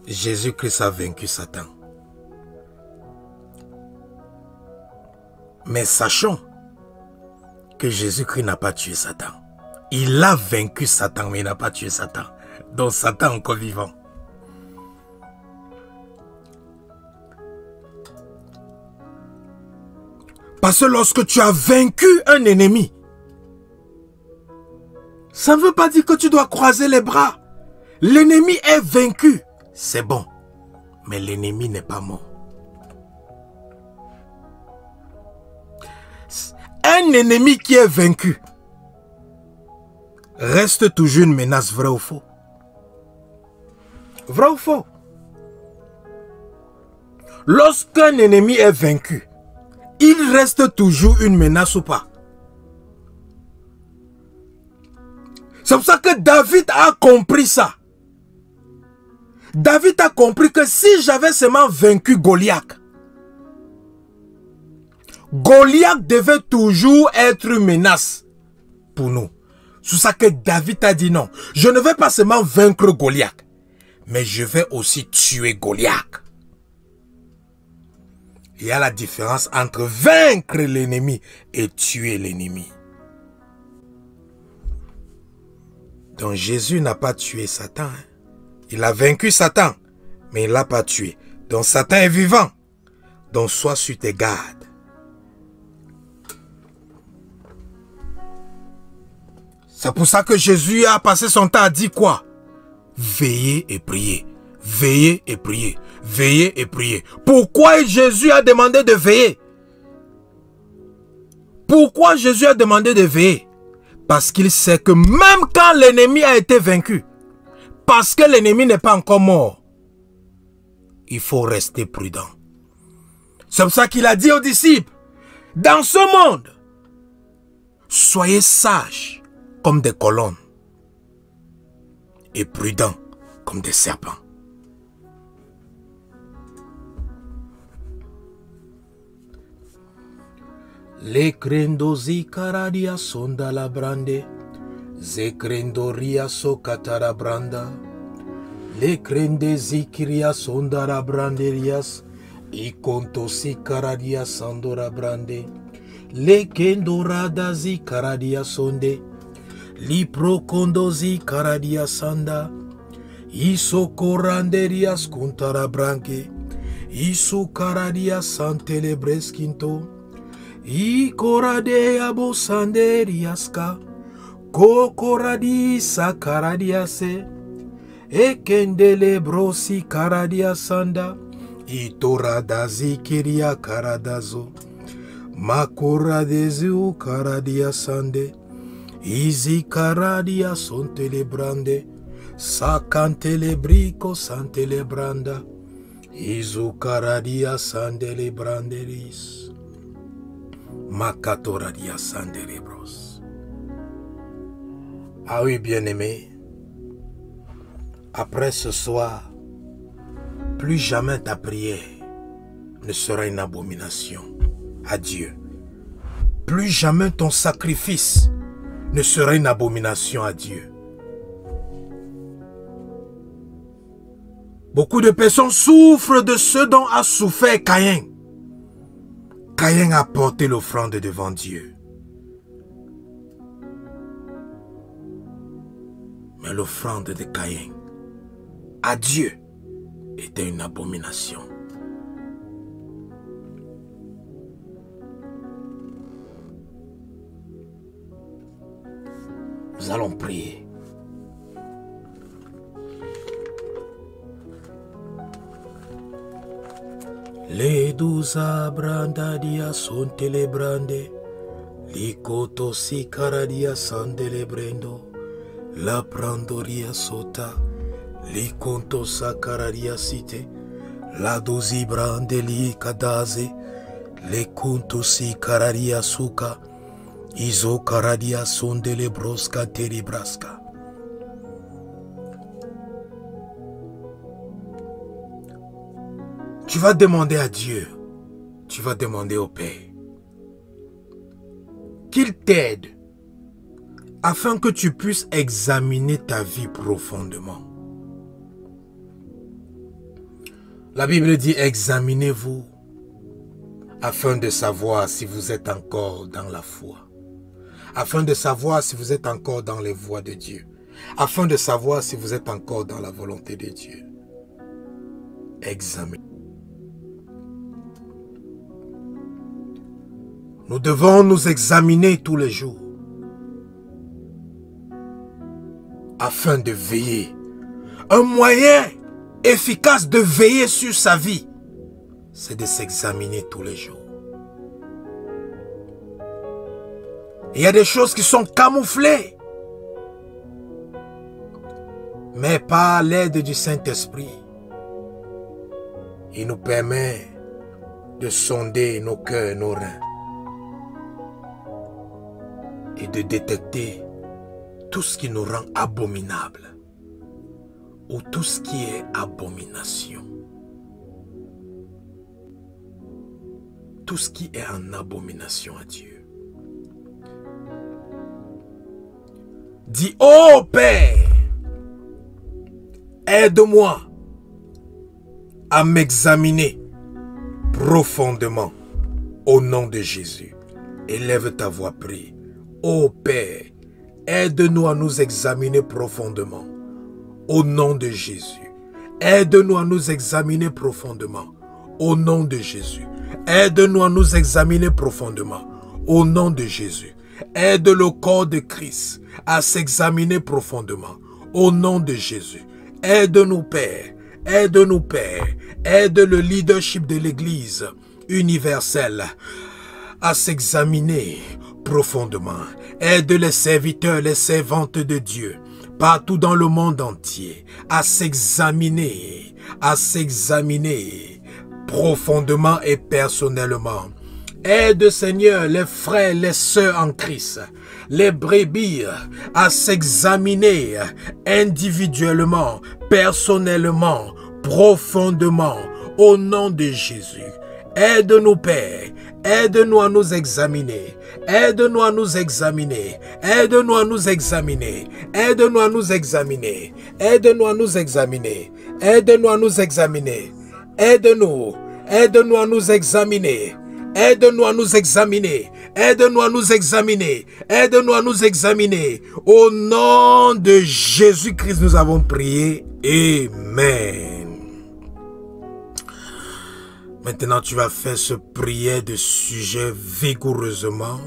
Jésus-Christ a vaincu Satan. Mais sachons que Jésus-Christ n'a pas tué Satan. Il a vaincu Satan, mais il n'a pas tué Satan. Donc Satan est encore vivant. Parce que lorsque tu as vaincu un ennemi, ça ne veut pas dire que tu dois croiser les bras. L'ennemi est vaincu. C'est bon. Mais l'ennemi n'est pas mort. Un ennemi qui est vaincu reste toujours une menace, vrai ou faux? Vrai ou faux? Lorsqu'un ennemi est vaincu, il reste toujours une menace ou pas? C'est pour ça que David a compris ça. David a compris que si j'avais seulement vaincu Goliath, Goliath devait toujours être une menace pour nous. C'est ça que David a dit non. Je ne vais pas seulement vaincre Goliath, mais je vais aussi tuer Goliath. Il y a la différence entre vaincre l'ennemi et tuer l'ennemi. Donc Jésus n'a pas tué Satan. Il a vaincu Satan, mais il ne l'a pas tué. Donc Satan est vivant. Donc sois sur tes gardes. C'est pour ça que Jésus a passé son temps à dire quoi? Veillez et priez. Veillez et priez. Veillez et priez. Pourquoi Jésus a demandé de veiller? Pourquoi Jésus a demandé de veiller? Parce qu'il sait que même quand l'ennemi a été vaincu, parce que l'ennemi n'est pas encore mort, il faut rester prudent. C'est pour ça qu'il a dit aux disciples, dans ce monde, soyez sages comme des colommes et prudents comme des serpents. Le crendozi caradia sonda la brande, ze crendoria so catara branda, le crendezi kiria sonda la branderias, I contosi caradia sandora brande, le kendorada zi caradia sonde, li procondozi caradia sanda, I socoranderias contara branque, I su caradia santelebresquinto, I corade abo sanderiaska, ko coradi sacaradiase, e kendele brosi caradia sanda, I toradazi kiria caradazo, Makura dezu karadia sande. Izi karadia son telebrande. Sakante le brico sante le branda. Izu karadia sande le branderis. Makatoradia sande le bros. Ah oui, bien-aimé. Après ce soir, plus jamais ta prière ne sera une abomination à Dieu. Plus jamais ton sacrifice ne sera une abomination à Dieu. Beaucoup de personnes souffrent de ce dont a souffert Caïn. Caïn a porté l'offrande devant Dieu. Mais l'offrande de Caïn à Dieu était une abomination. Nous allons prier. Les douze brandadia sont telebrande, licoto si caradia san delebrendo, la prandoria sota, liconto sa caradia cite, la dosi brande li cadaze, le conto si caradia suca, iso caradia son delebrosca teribrasca. Tu vas demander à Dieu, tu vas demander au Père, qu'il t'aide afin que tu puisses examiner ta vie profondément. La Bible dit, examinez-vous afin de savoir si vous êtes encore dans la foi, afin de savoir si vous êtes encore dans les voies de Dieu, afin de savoir si vous êtes encore dans la volonté de Dieu. Examinez. Nous devons nous examiner tous les jours afin de veiller. Un moyen efficace de veiller sur sa vie, c'est de s'examiner tous les jours. Il y a des choses qui sont camouflées, mais par l'aide du Saint-Esprit, il nous permet de sonder nos cœurs, nos reins, et de détecter tout ce qui nous rend abominables ou tout ce qui est abomination. Tout ce qui est en abomination à Dieu. Dis, ô Père, aide-moi à m'examiner profondément au nom de Jésus. Élève ta voix, prie. Ô Père, aide-nous à nous examiner profondément au nom de Jésus. Aide-nous à nous examiner profondément au nom de Jésus. Aide-nous à nous examiner profondément au nom de Jésus. Aide le corps de Christ à s'examiner profondément au nom de Jésus. Aide-nous, Père. Aide-nous, Père. Aide le leadership de l'Église universelle à s'examiner profondément. Aide les serviteurs, les servantes de Dieu, partout dans le monde entier, à s'examiner profondément et personnellement. Aide, Seigneur, les frères, les sœurs en Christ, les brebis, à s'examiner individuellement, personnellement, profondément, au nom de Jésus. Aide-nous, Père. Aide-nous à nous examiner. Aide-nous à nous examiner. Aide-nous à nous examiner. Aide-nous à nous examiner. Aide-nous à nous examiner. Aide-nous à nous examiner. Aide-nous. Aide-nous à nous examiner. Aide-nous à nous examiner. Aide-nous à nous examiner. Aide-nous à nous examiner. Au nom de Jésus-Christ, nous avons prié. Amen. Maintenant, tu vas faire ce prière de sujet vigoureusement,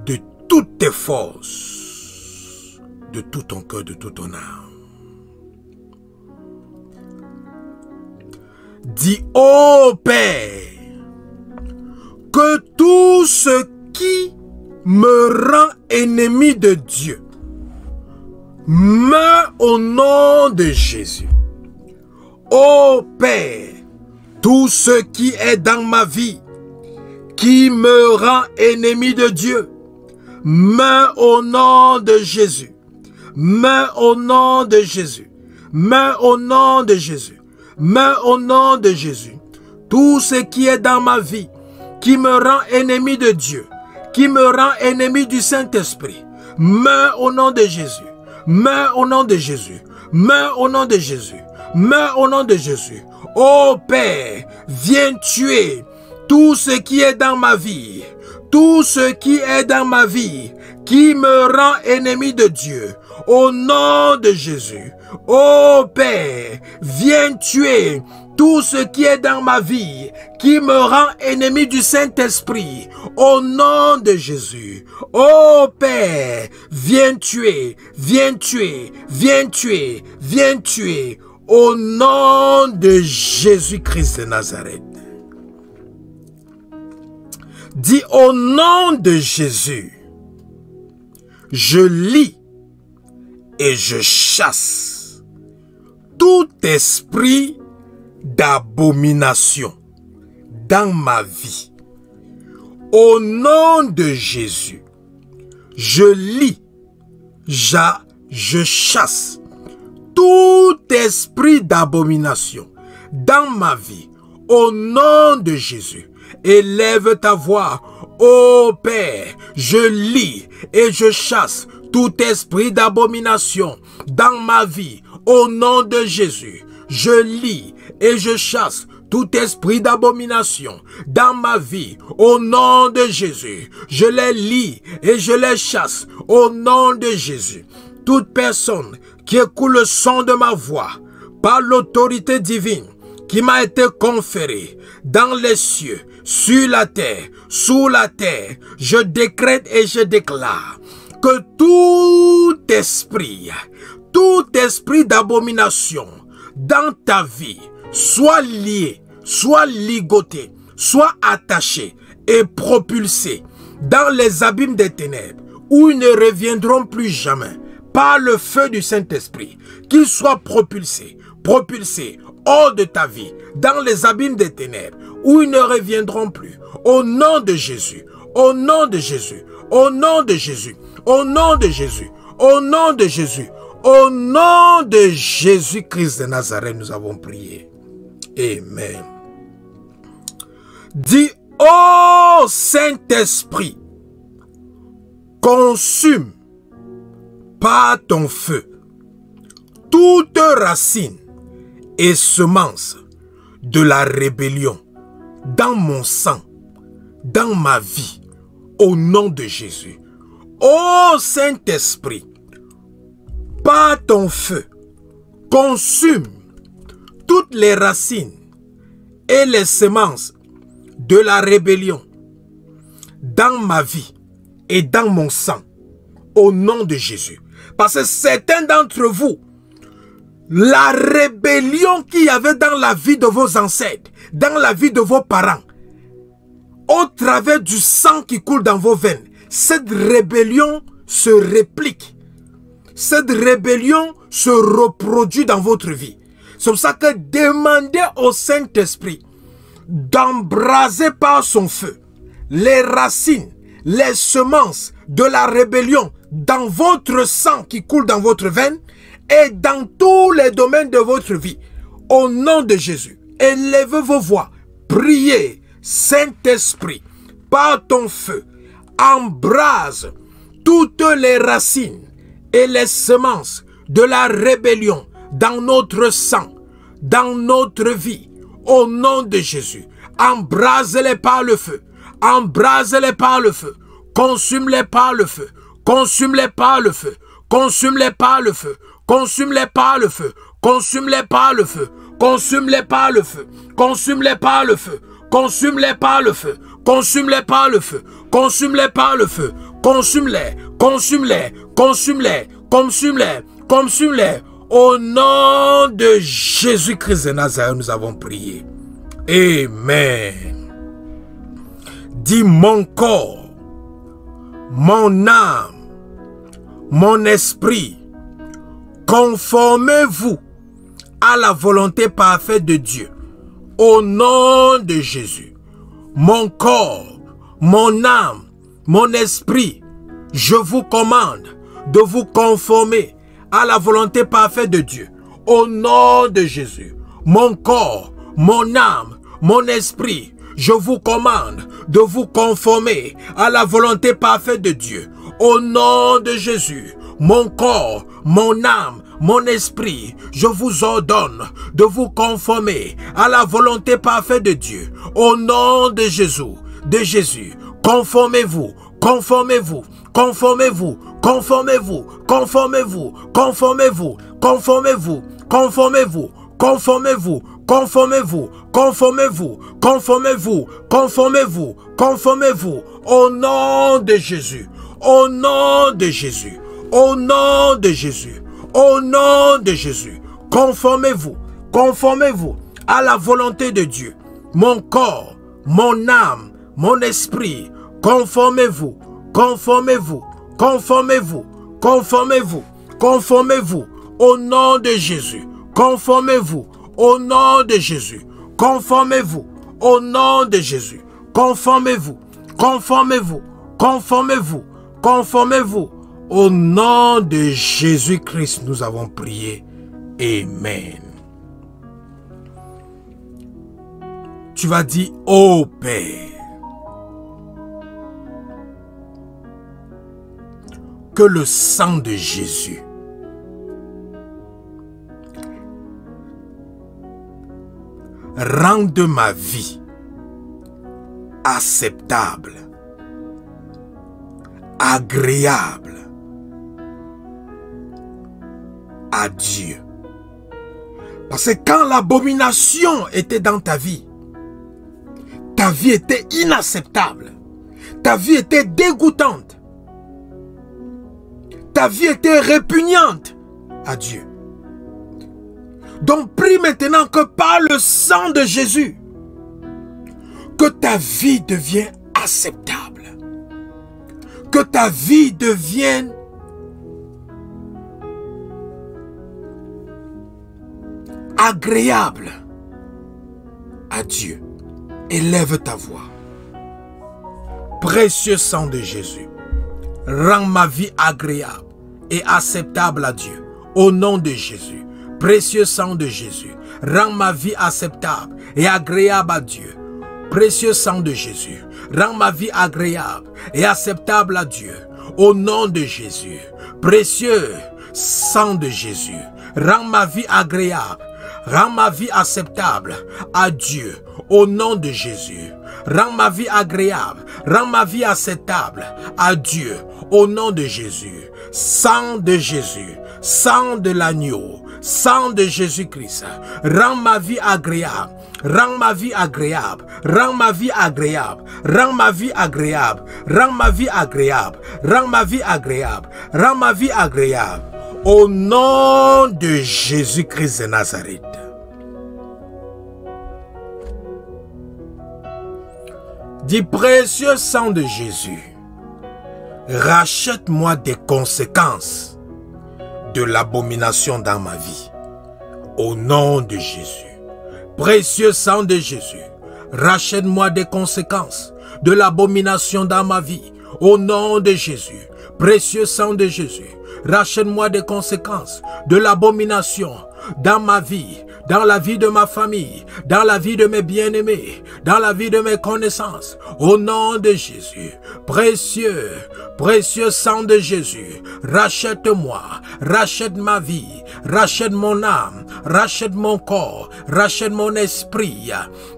de toutes tes forces, de tout ton cœur, de toute ton âme. Dis, ô Père, que tout ce qui me rend ennemi de Dieu meurt au nom de Jésus. Ô Père, tout ce qui est dans ma vie qui me rend ennemi de Dieu meurt au nom de Jésus. Meurt au nom de Jésus. Meurt au nom de Jésus. Meurt au nom de Jésus. Tout ce qui est dans ma vie qui me rend ennemi de Dieu, qui me rend ennemi du Saint-Esprit, meurt au nom de Jésus. Meurt au nom de Jésus. Meurt au nom de Jésus. Meurt au nom de Jésus. Ô Père, viens tuer tout ce qui est dans ma vie. Tout ce qui est dans ma vie qui me rend ennemi de Dieu. Au nom de Jésus. Ô Père, viens tuer tout ce qui est dans ma vie qui me rend ennemi du Saint-Esprit. Au nom de Jésus. Ô Père, viens tuer, viens tuer, viens tuer, viens tuer. Au nom de Jésus-Christ de Nazareth. Dis au nom de Jésus. Je lis et je chasse tout esprit d'abomination dans ma vie. Au nom de Jésus, je lis, je chasse tout esprit d'abomination dans ma vie. Au nom de Jésus, élève ta voix. Ô Père, je lis et je chasse tout esprit d'abomination dans ma vie. Au nom de Jésus, je lis et je chasse tout esprit d'abomination dans ma vie. Au nom de Jésus, je les lis et je les chasse. Au nom de Jésus, toute personne qui écoute le son de ma voix par l'autorité divine qui m'a été conférée dans les cieux, sur la terre, sous la terre, je décrète et je déclare que tout esprit d'abomination dans ta vie soit lié, soit ligoté, soit attaché et propulsé dans les abîmes des ténèbres où ils ne reviendront plus jamais par le feu du Saint-Esprit. Qu'ils soient propulsés hors de ta vie, dans les abîmes des ténèbres, où ils ne reviendront plus. Au nom de Jésus, au nom de Jésus, au nom de Jésus, au nom de Jésus, au nom de Jésus, au nom de Jésus-Christ de Nazareth, nous avons prié. Amen. Dis, ô Saint-Esprit, consume par ton feu toute racine et semence de la rébellion dans mon sang, dans ma vie, au nom de Jésus. Ô Saint-Esprit, par ton feu, consume toutes les racines et les semences de la rébellion dans ma vie et dans mon sang, au nom de Jésus. Parce que certains d'entre vous, la rébellion qu'il y avait dans la vie de vos ancêtres, dans la vie de vos parents, au travers du sang qui coule dans vos veines, cette rébellion se réplique. Cette rébellion se reproduit dans votre vie. C'est pour ça que demandez au Saint-Esprit d'embraser par son feu les racines, les semences de la rébellion dans votre sang qui coule dans votre veine et dans tous les domaines de votre vie. Au nom de Jésus, élevez vos voix, priez. Saint-Esprit, par ton feu, embrase toutes les racines et les semences de la rébellion dans notre sang, dans notre vie. Au nom de Jésus, embrase-les par le feu, embrase-les par le feu, consume-les par le feu, consume-les par le feu, consume-les par le feu, consume-les par le feu, consume-les par le feu, consume-les par le feu, consume-les par le feu, consume-les par le feu, consume-les par le feu, consume-les par le feu, consume-les, consume-les, consume-les, consume-les, consume-les. Au nom de Jésus-Christ de Nazareth, nous avons prié. Amen. Dis mon corps, mon âme, mon esprit, conformez-vous à la volonté parfaite de Dieu. Au nom de Jésus, mon corps, mon âme, mon esprit, je vous commande de vous conformer à la volonté parfaite de Dieu. Au nom de Jésus, mon corps, mon âme, mon esprit, je vous commande de vous conformer à la volonté parfaite de Dieu. Au nom de Jésus, mon corps, mon âme, mon esprit, je vous ordonne de vous conformer à la volonté parfaite de Dieu. Au nom de Jésus, conformez-vous, conformez-vous, conformez-vous, conformez-vous, conformez-vous, conformez-vous, conformez-vous, conformez-vous, conformez-vous, conformez-vous, conformez-vous, conformez-vous, conformez-vous, conformez-vous, au nom de Jésus, au nom de Jésus, au nom de Jésus, au nom de Jésus, conformez-vous, conformez-vous à la volonté de Dieu. Mon corps, mon âme, mon esprit, conformez-vous, conformez-vous, conformez-vous, conformez-vous, conformez-vous, au nom de Jésus, conformez-vous, au nom de Jésus, conformez-vous, au nom de Jésus, conformez-vous, conformez-vous, conformez-vous, conformez-vous, au nom de Jésus-Christ, nous avons prié. Amen. Tu vas dire, ô Père, que le sang de Jésus rende ma vie acceptable, agréable à Dieu. Parce que quand l'abomination était dans ta vie était inacceptable. Ta vie était dégoûtante. Ta vie était répugnante à Dieu. Donc prie maintenant que par le sang de Jésus, que ta vie devienne acceptable. Que ta vie devienne agréable à Dieu. Élève ta voix. Précieux sang de Jésus, rends ma vie agréable et acceptable à Dieu. Au nom de Jésus, précieux sang de Jésus, rends ma vie acceptable et agréable à Dieu. Précieux sang de Jésus, rends ma vie agréable et acceptable à Dieu. Au nom de Jésus, précieux sang de Jésus, rends ma vie agréable, rends ma vie acceptable à Dieu. Au nom de Jésus, rends ma vie agréable, rends ma vie acceptable à Dieu. Au nom de Jésus, sang de Jésus, sang de l'agneau, sang de Jésus-Christ, rends ma vie agréable, rends ma vie agréable, rends ma vie agréable, rends ma vie agréable, rends ma vie agréable, rends ma vie agréable, rends ma vie agréable. Au nom de Jésus-Christ de Nazareth. Dis, précieux sang de Jésus, rachète-moi des conséquences de l'abomination dans ma vie. Au nom de Jésus. Précieux sang de Jésus, rachète-moi des conséquences de l'abomination dans ma vie. Au nom de Jésus. Précieux sang de Jésus, rachète-moi des conséquences de l'abomination dans ma vie, dans la vie de ma famille, dans la vie de mes bien-aimés, dans la vie de mes connaissances. Au nom de Jésus, précieux, précieux sang de Jésus, rachète-moi, rachète ma vie, rachète mon âme, rachète mon corps, rachète mon esprit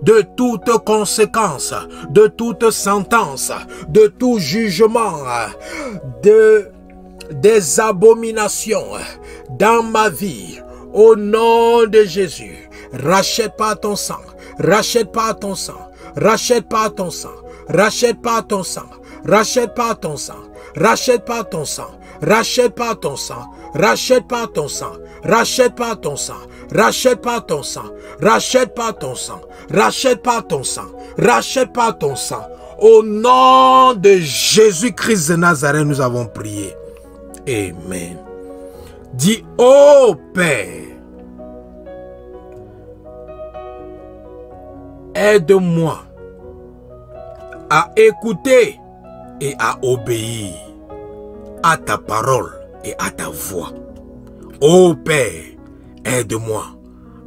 de toute conséquence, de toute sentence, de tout jugement, des abominations dans ma vie. Au nom de Jésus, rachète par ton sang, rachète par ton sang, rachète par ton sang, rachète par ton sang, rachète par ton sang, rachète par ton sang, rachète par ton sang, rachète par ton sang, rachète par ton sang, rachète par ton sang, rachète par ton sang, rachète par ton sang, rachète par ton sang. Au nom de Jésus-Christ de Nazareth, nous avons prié. Amen. Dis, ô Père, aide-moi à écouter et à obéir à ta parole et à ta voix. Ô Père, aide-moi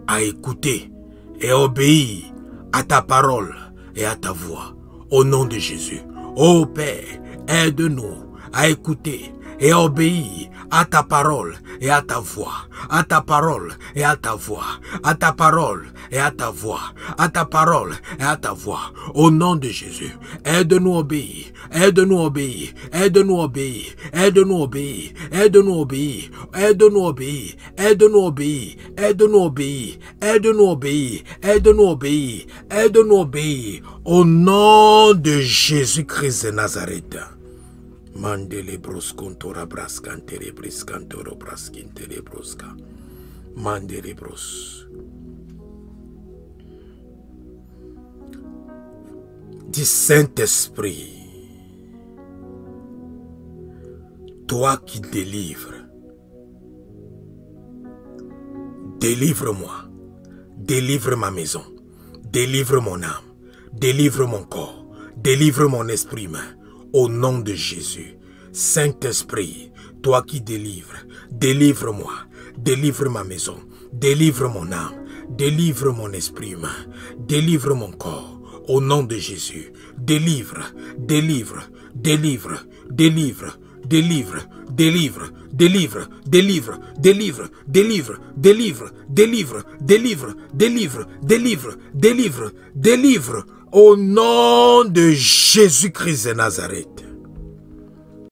à écouter et obéir à ta parole et à ta voix. Au nom de Jésus. Ô Père, aide-nous à écouter et obéir à ta parole et à ta voix, à ta parole et à ta voix, à ta parole et à ta voix, à ta parole et à ta voix. Au nom de Jésus, aide-nous à obéir, aide-nous à obéir, aide-nous à obéir, aide-nous à obéir, aide-nous à obéir, aide-nous à obéir, aide-nous à obéir, aide-nous à obéir, aide-nous à obéir, aide-nous à obéir, aide-nous à obéir. Au nom de Jésus-Christ de Nazareth. Mandele broscontora brascantere briscantoro brasquintere brosca. Mandele bros. Dis Saint-Esprit, toi qui délivres, délivre-moi, délivre ma maison, délivre mon âme, délivre mon corps, délivre mon esprit humain. Au nom de Jésus, Saint-Esprit, toi qui délivres, délivre-moi, délivre ma maison, délivre mon âme, délivre mon esprit humain, délivre mon corps. Au nom de Jésus, délivre, délivre, délivre, délivre, délivre, délivre, délivre, délivre, délivre, délivre, délivre, délivre, délivre, délivre, délivre, délivre, délivre. Au nom de Jésus-Christ de Nazareth.